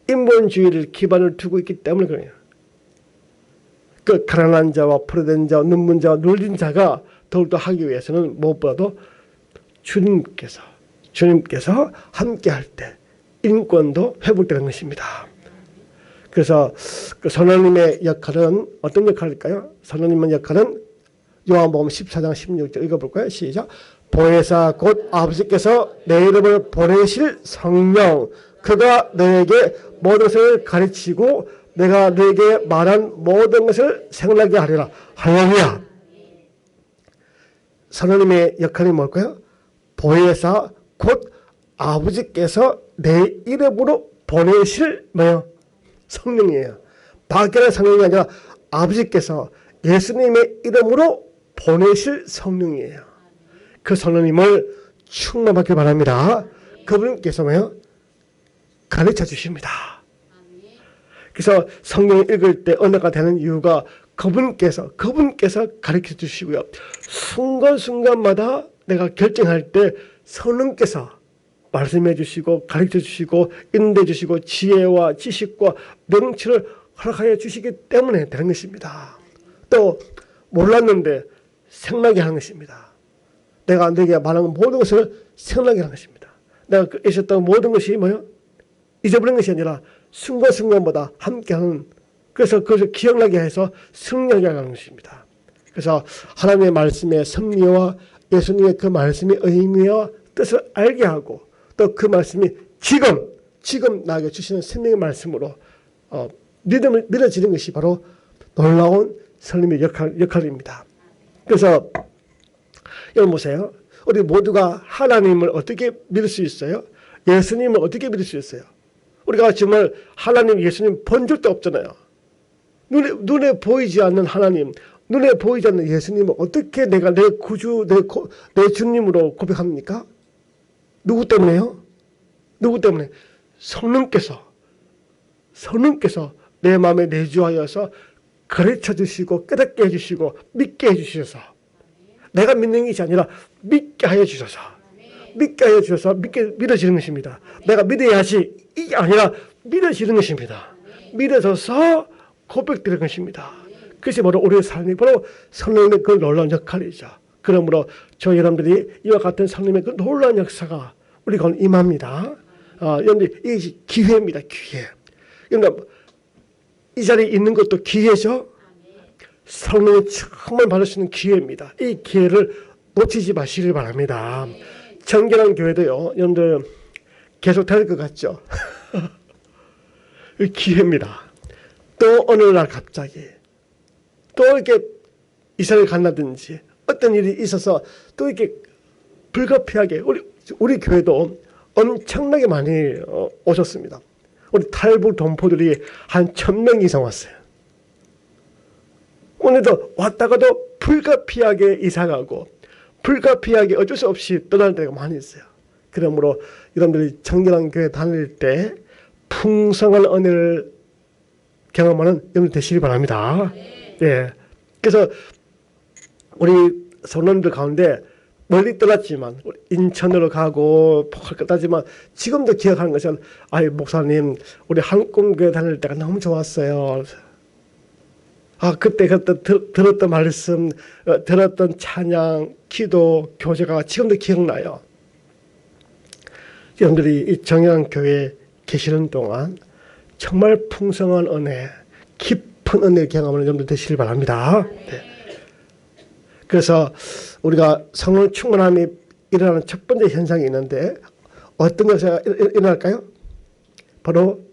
A: 인본주의를 기반을 두고 있기 때문에 그래요. 그 가난한 자와 포로된 자, 눕는 자와 놀린 자가 더욱더 하기 위해서는 무엇보다도 주님께서 함께 할 때 인권도 회복되는 것입니다. 그래서 그 선생님의 역할은 어떤 역할일까요? 선생님의 역할은 요한복음 14장 16절 읽어볼까요? 시작. 보혜사 곧 아버지께서 내 이름을 보내실 성령 그가 너에게 모든 것을 가르치고 내가 너에게 말한 모든 것을 생각나게 하리라. 할렐루야. 선생님의 역할이 뭘까요? 보혜사 곧 아버지께서 내 이름으로 보내실 성령이에요. 밖에는 성령이 아니라 아버지께서 예수님의 이름으로 보내실 성령이에요. 그 성령님을 충만받길 바랍니다. 그분께서 가르쳐 주십니다. 그래서 성경을 읽을 때 언어가 되는 이유가 그분께서 가르쳐 주시고요. 순간순간마다 내가 결정할 때 성령께서 말씀해 주시고 가르쳐 주시고 인도해 주시고 지혜와 지식과 명치를 허락하여 주시기 때문에 되는 것입니다. 또 몰랐는데 생각나게 하는 것입니다. 내가 너에게 말한 모든 것을 생각나게 하는 것입니다. 내가 있었던 모든 것이 잊어버린 것이 아니라 순간순간마다 함께하는 그래서 그것을 기억나게 해서 승리하게 하는 것입니다. 그래서 하나님의 말씀의 섭리와 예수님의 그 말씀의 의미와 뜻을 알게 하고 또 그 말씀이 지금 나에게 주시는 생명의 말씀으로 믿어지는 것이 바로 놀라운 성령의 역할입니다. 그래서 여러분 보세요. 우리 모두가 하나님을 어떻게 믿을 수 있어요? 예수님을 어떻게 믿을 수 있어요? 우리가 정말 하나님, 예수님 본 적도 없잖아요. 눈에 보이지 않는 하나님, 눈에 보이지 않는 예수님을 어떻게 내가 내 구주, 내 주님으로 고백합니까? 누구 때문에요? 누구 때문에? 성령께서 내 마음에 내주하여서 가르쳐 주시고 깨닫게 해주시고 믿게 해주셔서, 내가 믿는 것이 아니라 믿게 하여 주셔서 믿어지는 것입니다. 내가 믿어야지 이게 아니라 믿어지는 것입니다. 믿어져서 고백되는 것입니다. 그것이 바로 우리의 삶이 바로 성령의 그 놀라운 역할이죠. 그러므로 저 여러분들이 이와 같은 성령의 그 놀라운 역사가 우리 가운데 임합니다. 여러분들 이것이 기회입니다. 기회. 그러니까 이 자리에 있는 것도 기회죠. 성령을 정말 받을 수 있는 기회입니다. 이 기회를 놓치지 마시길 바랍니다. 정결한 교회도요, 여러분들 계속 될 것 같죠? 기회입니다. 또 어느 날 갑자기 또 이렇게 이사를 간다든지 어떤 일이 있어서 또 이렇게 불가피하게 우리 교회도 엄청나게 많이 오셨습니다. 우리 탈북 동포들이 한 1,000명 이상 왔어요. 오늘도 왔다가도 불가피하게 이사가고 불가피하게 어쩔 수 없이 떠날 때가 많이 있어요. 그러므로 여러분들이 정결한 교회 다닐 때 풍성한 은혜를 경험하는 여러분 되시기 바랍니다. 예. 그래서 우리 성도님들 가운데 멀리 떠났지만 인천으로 가고 갔다지만 지금도 기억하는 것은 목사님 우리 한국교회 다닐 때가 너무 좋았어요. 그때 들었던 말씀, 들었던 찬양, 기도, 교제가 지금도 기억나요. 여러분들이 이 정의한 교회에 계시는 동안 정말 풍성한 은혜, 깊은 은혜 경험하는 여러분들 되시길 바랍니다. 네. 그래서 우리가 성령 충만함이 일어나는 첫 번째 현상이 있는데 어떤 것이 일어날까요? 바로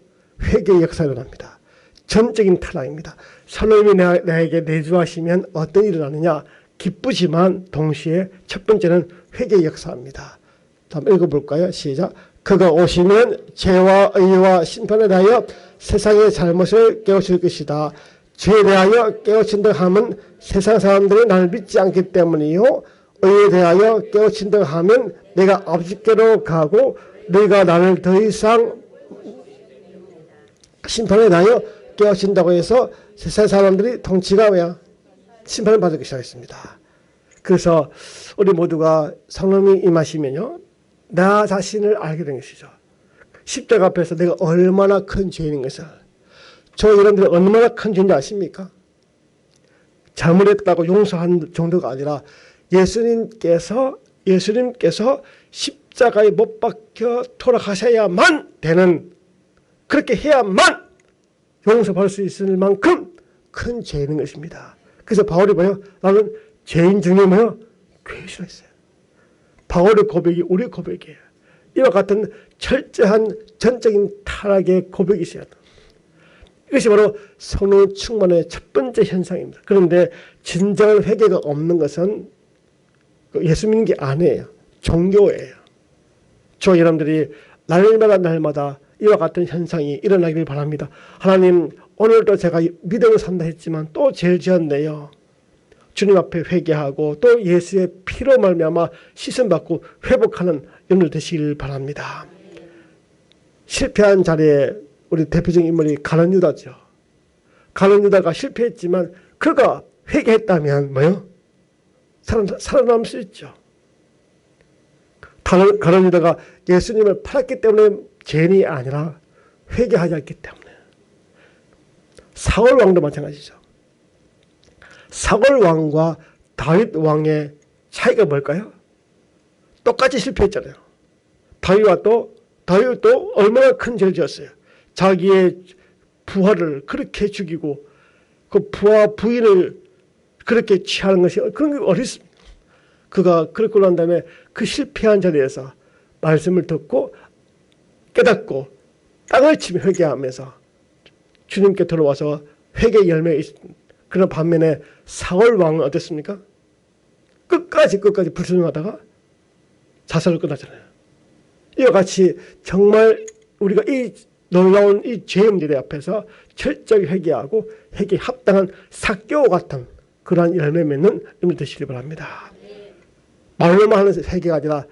A: 회개의 역사가 일어납니다. 전적인 타락입니다. 성령님이 나에게 내주하시면 어떤 일이 일어나느냐? 기쁘지만 동시에 첫 번째는 회개의 역사입니다. 한번 읽어볼까요? 시작. 그가 오시면 죄와 의와 심판에 대하여 세상의 잘못을 깨우칠 것이다. 죄에 대하여 깨우친다 하면 세상 사람들이 나를 믿지 않기 때문이요. 의에 대하여 깨우친다 하면 내가 아버지께로 가고 네가 나를 더 이상 심판에 대하여 깨우친다고 해서 세상 사람들이 통치가 심판을 받기 시작했습니다. 그래서 우리 모두가 성령이 임하시면요, 나 자신을 알게 된 것이죠. 십자가 앞에서 내가 얼마나 큰 죄인인 것을. 저 여러분들이 얼마나 큰 죄인지 아십니까? 잘못했다고 용서한 정도가 아니라 예수님께서 십자가에 못 박혀 돌아가셔야만 되는, 그렇게 해야만 용서받을 수 있을 만큼 큰 죄인인 것입니다. 그래서 바울이 나는 죄인 중에 괴수했어요. 바울의 고백이 우리의 고백이에요. 이와 같은 철저한 전적인 타락의 고백이 있어야 돼요. 이것이 바로 성령 충만의 첫 번째 현상입니다. 그런데 진정한 회개가 없는 것은 예수 믿는 게 아니에요. 종교예요. 저 여러분들이 날마다 이와 같은 현상이 일어나기를 바랍니다. 하나님, 오늘도 제가 믿음을 산다 했지만 또 죄를 지었네요. 주님 앞에 회개하고 또 예수의 피로 말미암아 씻음받고 회복하는 여러분들 되시길 바랍니다. 실패한 자리에 우리 대표적인 인물이 가룟 유다죠. 가룟 유다가 실패했지만 그가 회개했다면 살아남을 수 있죠. 가룟 유다가 예수님을 팔았기 때문에 죄인이 아니라 회개하지 않기 때문에. 사울 왕도 마찬가지죠. 사울 왕과 다윗 왕의 차이가 뭘까요? 똑같이 실패했잖아요. 다윗도 얼마나 큰 죄를 지었어요. 자기의 부하를 그렇게 죽이고 그 부하 부인을 그렇게 취하는 것이 그런 게 어딨습니까? 그가 그렇고 난 다음에 그 실패한 자리에서 말씀을 듣고 깨닫고 땅을 치며 회개하면서 주님께 들어와서 회개 열매가 있습니다. 그런 반면에 사울 왕은 어땠습니까? 끝까지 불순종하다가 자살을 끝났잖아요. 이와 같이 정말 우리가 이 놀라운 이 죄의 문제 앞에서 철저히 회개하고 회개에 합당한 삭개와 같은 그러한 열매 맺는 여러분 되시길 바랍니다. 말로만 하는 회개가 아니라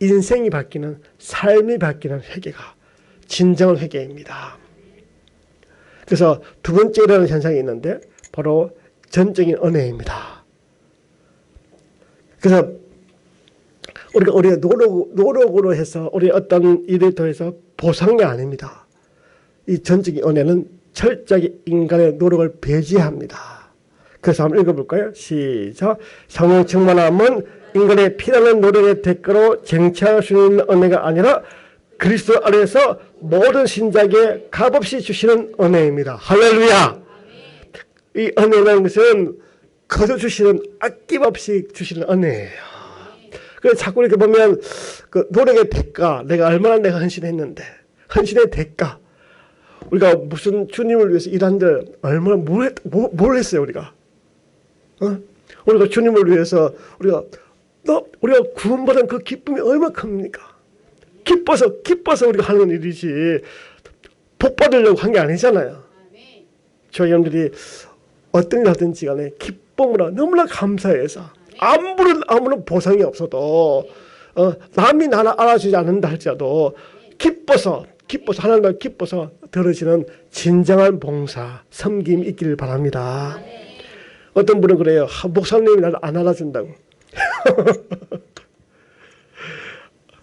A: 인생이 바뀌는, 삶이 바뀌는 회개가 진정한 회개입니다. 그래서 두 번째 일어나는 현상이 있는데 바로 전적인 은혜입니다. 그래서 우리가 노력으로 해서 우리 어떤 일을 통해서 보상이 아닙니다. 이 전적인 은혜는 철저하게 인간의 노력을 배제합니다. 그래서 한번 읽어볼까요? 시작. 성령 충만함은 인간의 피나는 노력의 대가로 쟁취할 수 있는 은혜가 아니라 그리스도 안에서 모든 신자에게 값없이 주시는 은혜입니다. 할렐루야. 이 은혜라는 것은 거저 주시는, 아낌없이 주시는 은혜예요. 그래서 자꾸 이렇게 보면 그 노력의 대가, 내가 얼마나 헌신했는데, 헌신의 대가, 우리가 무슨 주님을 위해서 일한들 얼마나 뭘 했어요 우리가? 우리가 주님을 위해서 우리가 구원받은 그 기쁨이 얼마나 큽니까? 기뻐서 우리가 하는 일이지 복 받으려고 한 게 아니잖아요. 저희 여러분들이 어떤 일 하든지 간에 기쁨으로 너무나 감사해서 아무런 보상이 없어도 남이 나를 알아주지 않는다 할지라도 기뻐서 하나님을 기뻐서 들어지는 진정한 봉사, 섬김이 있기를 바랍니다. 어떤 분은 그래요. 목사님이 나를 안 알아준다고.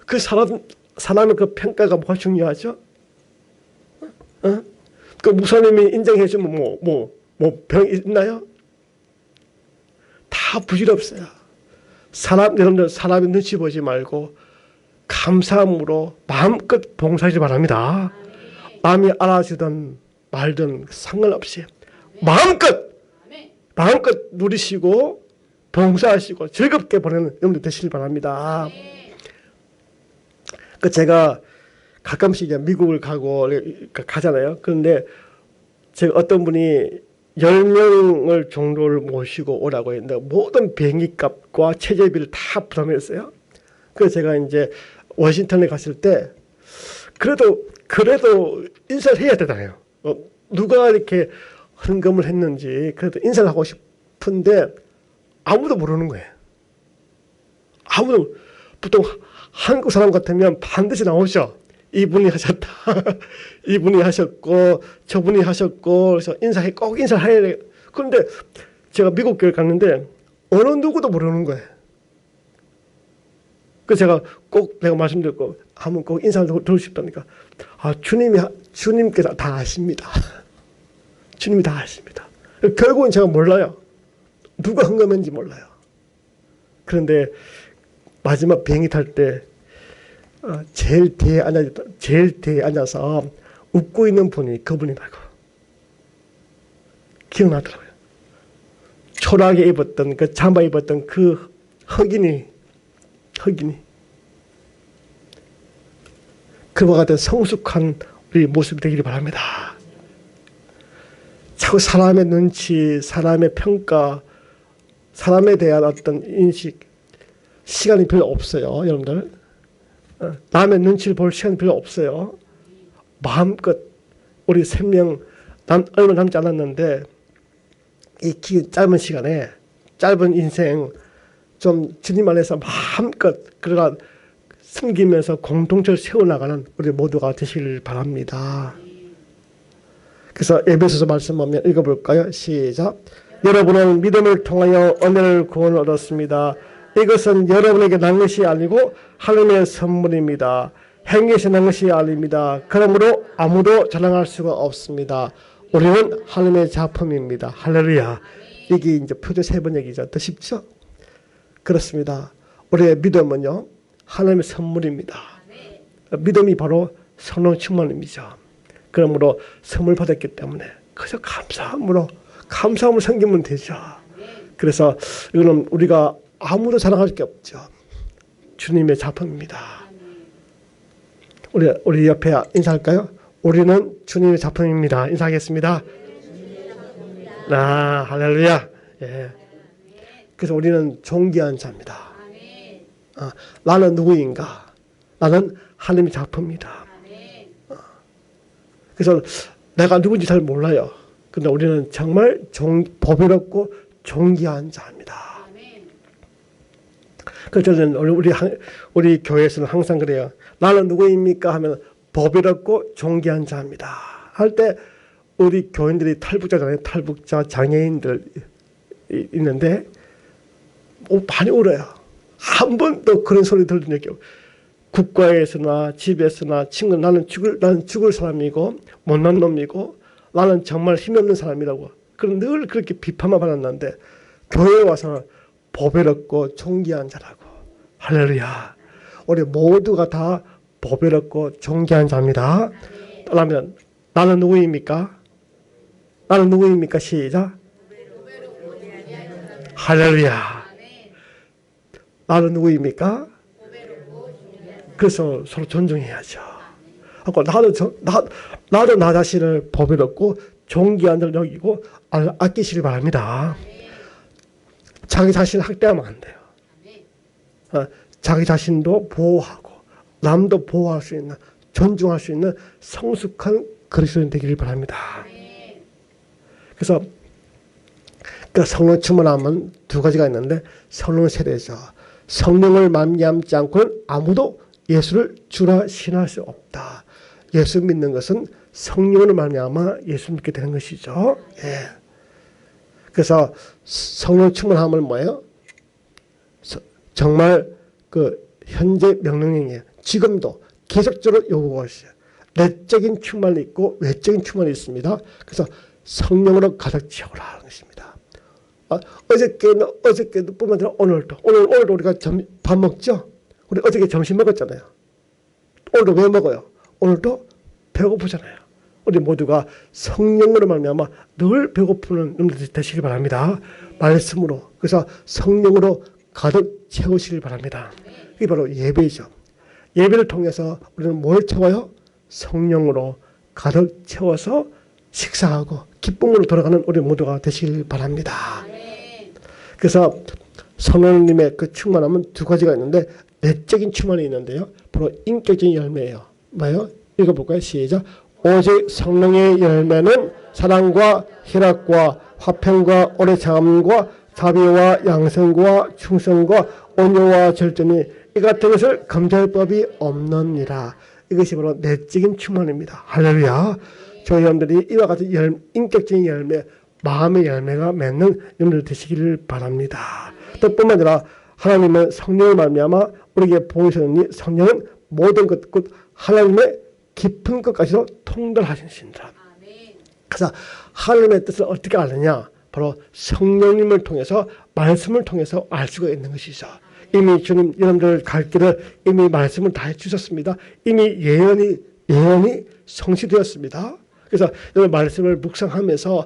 A: 그 사람의 그 평가가 뭐가 중요하죠? 그 목사님이 인정해주면 병 있나요? 다 부질없어요. 여러분들 사람의 눈치 보지 말고 감사함으로 마음껏 봉사하지 바랍니다. 남이 알아주든 말든 상관없이 마음껏 누리시고 봉사하시고 즐겁게 보내는 여러분들 되시길 바랍니다. 제가 가끔씩 미국을 가잖아요. 그런데 제가 어떤 분이 10명을 정도를 모시고 오라고 했는데 모든 비행기값과 체제비를 다 부담했어요. 그래서 제가 이제 워싱턴에 갔을 때 그래도 인사를 해야 되잖아요. 누가 이렇게 헌금을 했는지 그래도 인사를 하고 싶은데 아무도 모르는 거예요. 보통 한국 사람 같으면 반드시 나오죠. 이분이 하셨다. 이분이 하셨고 저분이 하셨고 그래서 꼭 인사를 해야 돼요. 그런데 제가 미국 교회 갔는데 어느 누구도 모르는 거예요. 그래서 제가 꼭 내가 말씀드렸고 한번 꼭 인사를 드리고 싶다니까 주님께서 다 아십니다. 주님이 다 아십니다. 결국은 제가 몰라요. 누가 헌금했는지 몰라요. 그런데 마지막 비행기 탈 때 제일 뒤에 앉아서 웃고 있는 분이 그분이라고 기억나더라고요. 초라하게 입었던 그 잠바 입었던 그 흑인이 그와 같은 성숙한 우리 모습이 되기를 바랍니다. 자꾸 사람의 눈치, 사람의 평가, 사람에 대한 어떤 인식, 시간이 별로 없어요. 여러분들 남의 눈치를 볼 시간이 별로 없어요. 마음껏 우리 생명 얼마 남지 않았는데 이 짧은 시간에 짧은 인생 좀 주님 안에서 마음껏 그러나 섬기면서 공동체를 세워나가는 우리 모두가 되시길 바랍니다. 그래서 에베소서 말씀 한번 읽어볼까요? 시작. 여러분은 믿음을 통하여 은혜를 구원을 얻었습니다. 이것은 여러분에게 난 것이 아니고 하나님의 선물입니다. 행위에서 난 것이 아닙니다. 그러므로 아무도 자랑할 수가 없습니다. 우리는 하나님의 작품입니다. 할렐루야. 이게 이제 표제 세 번 얘기죠. 더 쉽죠? 그렇습니다. 우리의 믿음은요 하나님의 선물입니다. 믿음이 바로 성령 충만임이죠. 그러므로 선물 받았기 때문에 그저 감사함으로 섬기면 되죠. 그래서 이거는 우리가 아무도 자랑할 게 없죠. 주님의 작품입니다. 우리 옆에 인사할까요? 우리는 주님의 작품입니다. 인사하겠습니다. 아, 할렐루야. 예. 그래서 우리는 존귀한 자입니다. 나는 누구인가? 나는 하나님의 작품이다. 그래서 내가 누군지 잘 몰라요. 근데 우리는 정말 보배롭고 존귀한 자입니다. 그래서 저는 우리 교회에서는 항상 그래요. 나는 누구입니까? 하면 보배롭고 존귀한 자입니다. 할 때 우리 교인들이 탈북자잖아요. 탈북자 장애인들 있는데 많이 울어요. 한 번도 그런 소리 들은 적이 없어요. 국가에서나 집에서나 친구 나는 죽을 사람이고 못난 놈이고 나는 정말 힘없는 사람이라고 그런 늘 그렇게 비판만 받았는데 교회에 와서 보배롭고 존귀한 자라고. 할렐루야. 우리 모두가 다 보배롭고 존귀한 자입니다. 그러면 나는 누구입니까? 나는 누구입니까? 시작. 할렐루야. 나는 누구입니까? 그래서 서로 존중해야죠. 나도 나 자신을 보배롭고 존귀한 자를 여기고 아끼시길 바랍니다. 자기 자신을 학대하면 안 돼요. 자기 자신도 보호하고 남도 보호할 수 있는 존중할 수 있는 성숙한 그리스도인 되기를 바랍니다. 그래서 성령 충만하면 두 가지가 있는데 성령 세례죠. 성령을 만미하지 않고는 아무도 예수를 주라 신할 수 없다. 예수 믿는 것은 성령으로 말미암아 예수 믿게 되는 것이죠. 예. 그래서 성령 충만함은 뭐예요? 정말 현재 명령이에요. 지금도 계속적으로 요구하고 있어요. 내적인 충만이 있고 외적인 충만이 있습니다. 그래서 성령으로 가득 채우라 하는 것입니다. 어저께도 뿐만 아니라 오늘도 우리가 밥 먹죠? 우리 어저께 점심 먹었잖아요. 오늘도 왜 먹어요? 오늘도 배고프잖아요. 우리 모두가 성령으로 말미암아 늘 배고프는 놈들 되시길 바랍니다. 말씀으로. 그래서 성령으로 가득 채우시길 바랍니다. 이게 바로 예배죠. 예배를 통해서 우리는 뭘 채워요? 성령으로 가득 채워서 식사하고 기쁨으로 돌아가는 우리 모두가 되시길 바랍니다. 그래서 성령님의 그 충만함은 두 가지가 있는데 내적인 충만이 있는데요. 바로 인격적인 열매예요. 뭐예요? 읽어볼까요? 시작. 오직 성령의 열매는 사랑과 희락과 화평과 오래 참음과 자비와 양성과 충성과 온유와 절제니 이 같은 것을 검증할 법이 없느니라. 이것이 바로 내적인 충만입니다. 할렐루야. 저희 여러분들이 이와 같은 인격적인 열매, 마음의 열매가 맺는 여러분들 되시기를 바랍니다. 또 뿐만 아니라 하나님은 성령을 말미암아 우리에게 보이셨으니 성령은 모든 것, 곧 하나님의 깊은 것까지도 통달하신다. 그래서 하나님의 뜻을 어떻게 아느냐? 바로 성령님을 통해서 말씀을 통해서 알 수가 있는 것이죠. 이미 주님 여러분들 갈 길을 이미 말씀을 다 해주셨습니다. 이미 예언이 성취되었습니다. 그래서 여러분 말씀을 묵상하면서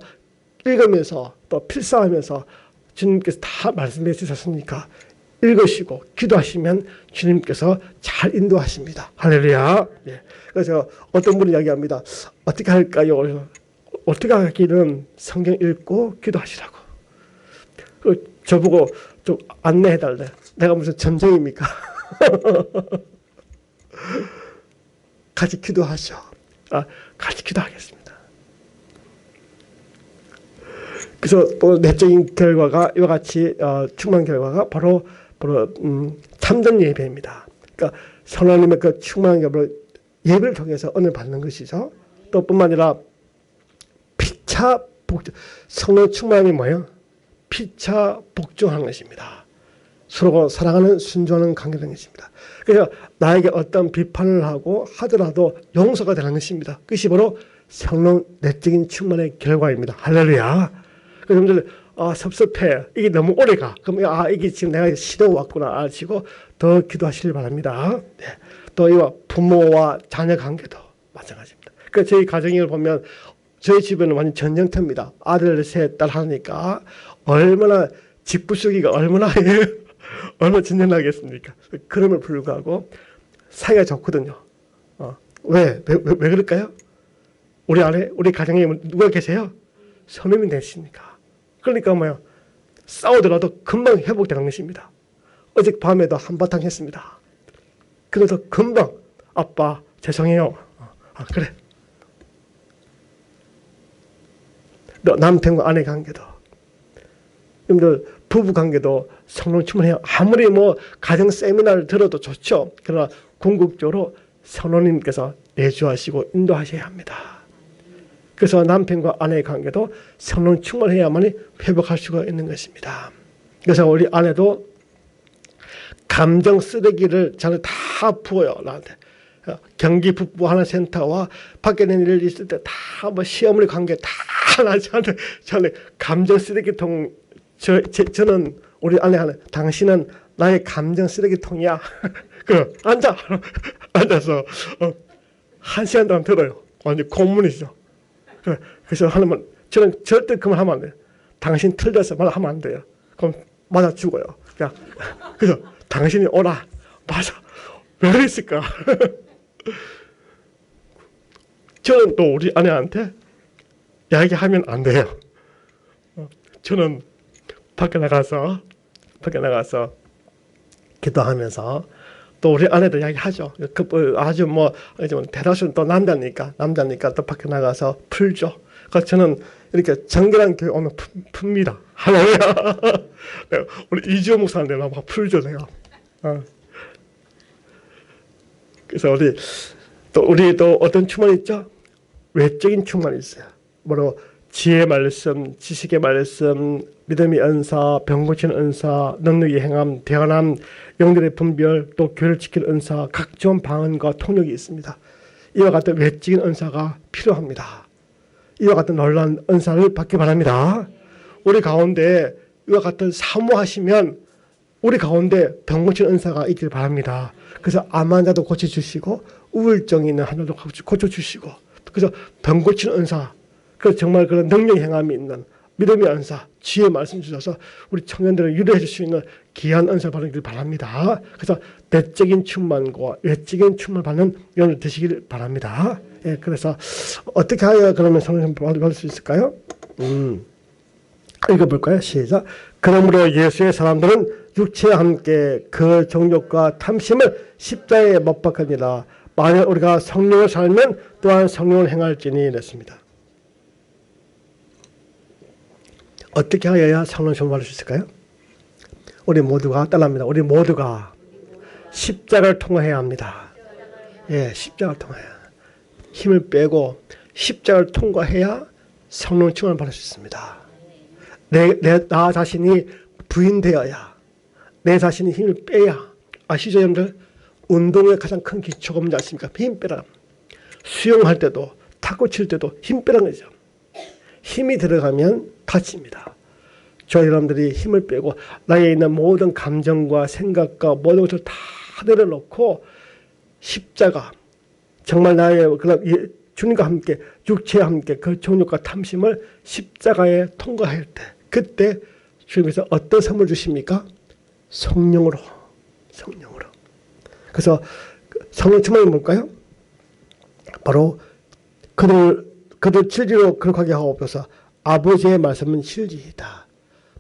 A: 읽으면서 또 필사하면서 주님께서 다 말씀해 주셨으니까 읽으시고 기도하시면 주님께서 잘 인도하십니다. 할렐루야. 예. 그래서 어떤 분이 이야기합니다. 어떻게 할까요? 어떻게 하기는 성경 읽고 기도하시라고. 저보고 좀 안내해달래. 내가 무슨 전쟁입니까? 같이 기도하죠. 같이 기도하겠습니다. 그래서 또 내적인 결과가 이와 같이 충만 결과가 바로 참전 예배입니다. 그러니까 하나님의 그 충만한 예배를 통해서 은혜를 받는 것이죠. 또 뿐만 아니라 피차 복종, 성령 충만이 뭐예요? 피차 복종하는 것입니다. 서로 사랑하는 순종하는 관계라는 것입니다. 그래서 나에게 어떤 비판을 하고 하더라도 용서가 되는 것입니다. 그것이 바로 성령 내적인 충만의 결과입니다. 할렐루야. 그래서 여러분들 섭섭해. 이게 너무 오래가. 그럼 이게 지금 내가 시도 왔구나 아시고 더 기도하시길 바랍니다. 네. 또 이와 부모와 자녀 관계도 마찬가지입니다. 그 저희 가정을 보면 저희 집에는 완전 전쟁터입니다. 아들 셋, 딸 하니까 얼마나 집 부수기가 얼마나 얼마나 진정나겠습니까? 그럼을 불구하고 사이가 좋거든요. 왜 그럴까요? 우리 안에, 우리 가정에 누가 계세요? 성령님 되십니까? 그러니까 뭐요? 싸우더라도 금방 회복되는 것입니다. 어젯밤에도 한바탕 했습니다. 그래서 금방 아빠 죄송해요. 그래. 너 남편과 아내 관계도, 여러분들 부부 관계도 성령 충만해요. 아무리 뭐 가정 세미나를 들어도 좋죠. 그러나 궁극적으로 성령님께서 내주하시고 인도하셔야 합니다. 그래서 남편과 아내의 관계도 성령 충만해야만 회복할 수가 있는 것입니다. 그래서 우리 아내도 감정 쓰레기를 저는 다 부어요. 나한테. 경기 북부 하나 센터와 밖에 있는 일 있을 때 다 뭐 시어머니 관계 다 저는 감정 쓰레기통, 저는 우리 아내 하나, 당신은 나의 감정 쓰레기통이야. 앉아서 1시간 동안 들어요. 완전 고문이죠. 그래서 하나만, 저는 절대 그만 하면 안 돼요. 당신 틀려서 말하면 안 돼요. 그럼 맞아 죽어요. 그래서 당신이 오라. 맞아. 왜 그랬을까? 저는 또 우리 아내한테 이야기하면 안 돼요. 저는 밖에 나가서 기도하면서 또 우리 아내도 이야기하죠. 아주 뭐 대다수는 또 남자니까 또 밖에 나가서 풀죠. 그래서 저는 이렇게 정결한 교회 오면 풉니다. 할렐루야. 우리 이주호 목사한테 막 풀죠 내가. 그래서 우리도 어떤 충만이 있죠? 외적인 충만이 있어요. 뭐로 지혜의 말씀, 지식의 말씀, 믿음의 은사, 병 고치는 은사, 능력의 행함, 대언함, 영들의 분별, 또 교회를 지키는 은사, 각종 방언과 통역이 있습니다. 이와 같은 외적인 은사가 필요합니다. 이와 같은 놀라운 은사를 받기 바랍니다. 우리 가운데 이와 같은 사모하시면 우리 가운데 병 고치는 은사가 있길 바랍니다. 그래서 암 환자도 고쳐주시고 우울증이 있는 환자도 고쳐주시고, 그래서 병 고치는 은사, 그래서 정말 그런 능력 행함이 있는 믿음의 은사, 지혜의 말씀 주셔서 우리 청년들을 유도해 줄 수 있는 귀한 은사를 받기를 바랍니다. 그래서 내적인 충만과 외적인 충만을 받는 연을 되시길 바랍니다. 예, 그래서 어떻게 하여 그러면 성령 받을 수 있을까요? 읽어볼까요? 시작. 그러므로 예수의 사람들은 육체와 함께 그 정욕과 탐심을 십자가에 못 박으니라. 만약 우리가 성령을 살면 또한 성령을 행할지니 이랬습니다. 어떻게 하여야 성령을 받을 수 있을까요? 우리 모두가 따라합니다. 우리 모두가 십자가를 통과해야 합니다. 예, 십자가를 통과해야. 힘을 빼고 십자가를 통과해야 성령 충만을 받을 수 있습니다. 나 자신이 부인되어야, 내 자신이 힘을 빼야. 아시죠, 여러분들? 운동의 가장 큰 기초가 뭔지 아십니까? 힘 빼라. 수영할 때도, 탁구 칠 때도 힘 빼라는 거죠. 힘이 들어가면 다칩니다. 저 여러분들이 힘을 빼고 나에 있는 모든 감정과 생각과 모든 것을 다 내려놓고 십자가, 정말 나의 주님과 함께, 육체와 함께 그 정욕과 탐심을 십자가에 통과할 때, 그때 주님께서 어떤 선물 주십니까? 성령으로. 그래서 성령 충만이 뭘까요? 바로 그들 진리로 거룩하게 하옵소서. 아버지의 말씀은 진리이다.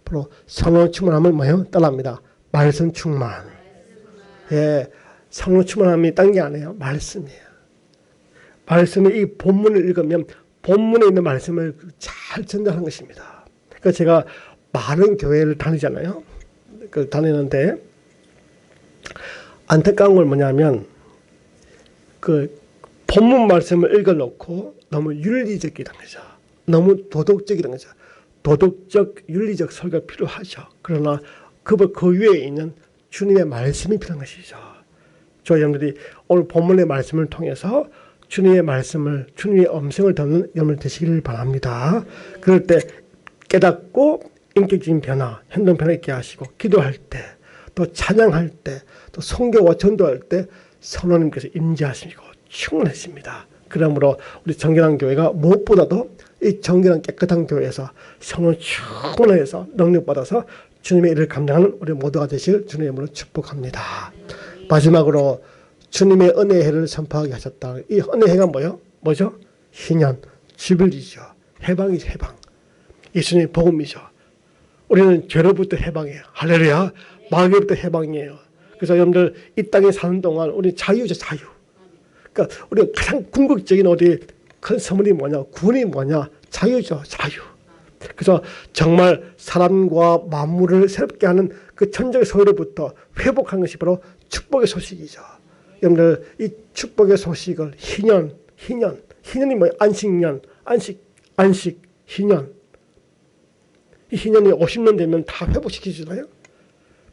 A: 바로 성령 충만함을 뭐예요? 따라합니다. 말씀 충만. 예, 성령 충만함이 딴 게 아니에요. 말씀이에요. 말씀의 이 본문을 읽으면 본문에 있는 말씀을 잘 전달한 것입니다. 그러니까 제가 많은 교회를 다니잖아요. 다니는데 안타까운 건 뭐냐면 그 본문 말씀을 읽어놓고 너무 윤리적이라는 거죠. 너무 도덕적이라는 거죠. 도덕적, 윤리적 설교가 필요하죠. 그러나 그 위에 있는 주님의 말씀이 필요한 것이죠. 저희 여러분들이 오늘 본문의 말씀을 통해서 주님의 말씀을, 주님의 음성을 듣는 여러분 되시기를 바랍니다. 그럴 때 깨닫고 인격적인 변화, 행동 변화 있게 하시고, 기도할 때, 또 찬양할 때, 또 선교와 전도할 때 성령님께서 임재하시고 충만하십니다. 그러므로 우리 정결한 교회가 무엇보다도 이 정결한 깨끗한 교회에서 성령 충만해서 능력받아서 주님의 일을 감당하는 우리 모두가 되실 주님의 이름으로 축복합니다. 마지막으로 주님의 은혜의 해를 선포하게 하셨다. 이 은혜의 해가 뭐죠? 희년, 주빌이죠. 해방이죠. 해방. 예수님의 복음이죠. 우리는 죄로부터 해방이에요. 할렐루야. 마귀로부터 해방이에요. 그래서 여러분들 이 땅에 사는 동안 우리 자유죠. 자유. 그러니까 우리가 가장 궁극적인 어디 큰 선물이 뭐냐, 구원이 뭐냐, 자유죠. 자유. 그래서 정말 사람과 만물을 새롭게 하는 그 천적의 소유로부터 회복하는 것이 바로 축복의 소식이죠. 여러분들 이 축복의 소식을 희년이 뭐예요? 안식년, 희년. 이 희년이 50년 되면 다 회복시키잖아요.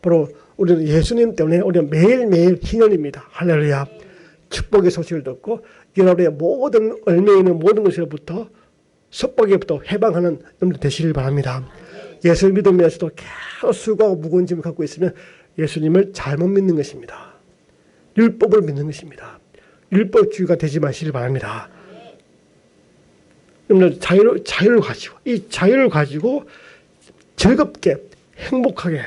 A: 바로 우리는 예수님 때문에 우리는 매일매일 희년입니다. 할렐루야. 축복의 소식을 듣고 여러분의 모든 얼매에 있는 모든 것으로부터 속박에부터 해방하는 여러분들 되시길 바랍니다. 예수를 믿으면서도 계속 수고하고 무거운 짐을 갖고 있으면 예수님을 잘못 믿는 것입니다. 율법을 믿는 것입니다. 율법주의가 되지 마시길 바랍니다. 여러분들 자유를 가지고 이 자유를 가지고 즐겁게 행복하게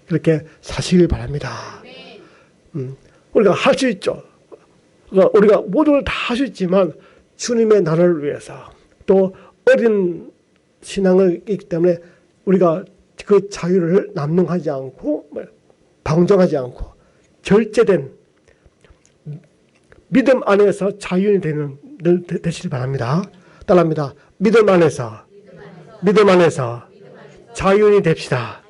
A: 그렇게 사시길 바랍니다. 우리가 할 수 있죠. 우리가 모든 걸 다 할 수 있지만 주님의 나라를 위해서 또 어린 신앙을 있기 때문에 우리가 그 자유를 남용하지 않고 방종하지 않고 절제된 믿음 안에서 자유인이 되는 되시길 바랍니다. 따라합니다. 믿음 안에서 자유인이 됩시다.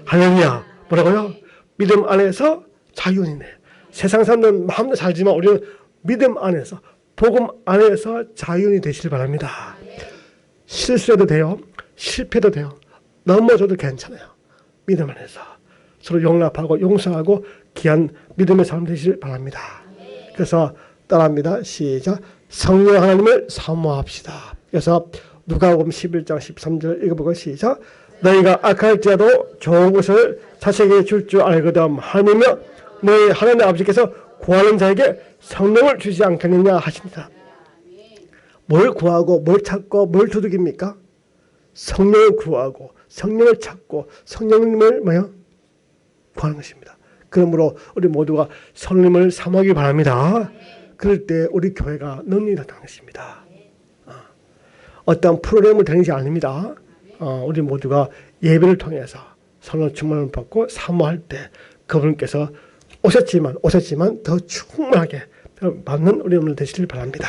A: 할렐루야. 뭐라고요? 믿음 안에서 자유인이네. 세상 사람들은 마음대로 살지만 우리는 믿음 안에서 복음 안에서 자유인이 되시길 바랍니다. 실수해도 돼요. 실패도 돼요. 넘어져도 괜찮아요. 믿음 안에서 서로 용납하고 용서하고 귀한 믿음의 삶 되시길 바랍니다. 그래서 따라합니다. 시작. 성령 하나님을 사모합시다. 그래서 누가복음 11장 13절 읽어보고 시작. 너희가 악할지라도 좋은 것을 자식에게 줄 줄 알거든 하니며 너희 하나님 아버지께서 구하는 자에게 성령을 주지 않겠느냐 하십니다. 뭘 구하고 뭘 찾고 뭘 두둑입니까? 성령을 구하고 성령을 찾고 성령님을 구하는 것입니다. 그러므로 우리 모두가 성령님을 사모하기 바랍니다. 그럴 때 우리 교회가 능력이 나타나는 것입니다. 어떤 프로그램을 되는 게 아닙니다. 우리 모두가 예배를 통해서 성령 충만을 받고 사모할 때 그분께서 오셨지만 더 충만하게 받는 우리 여러분들 되시길 바랍니다.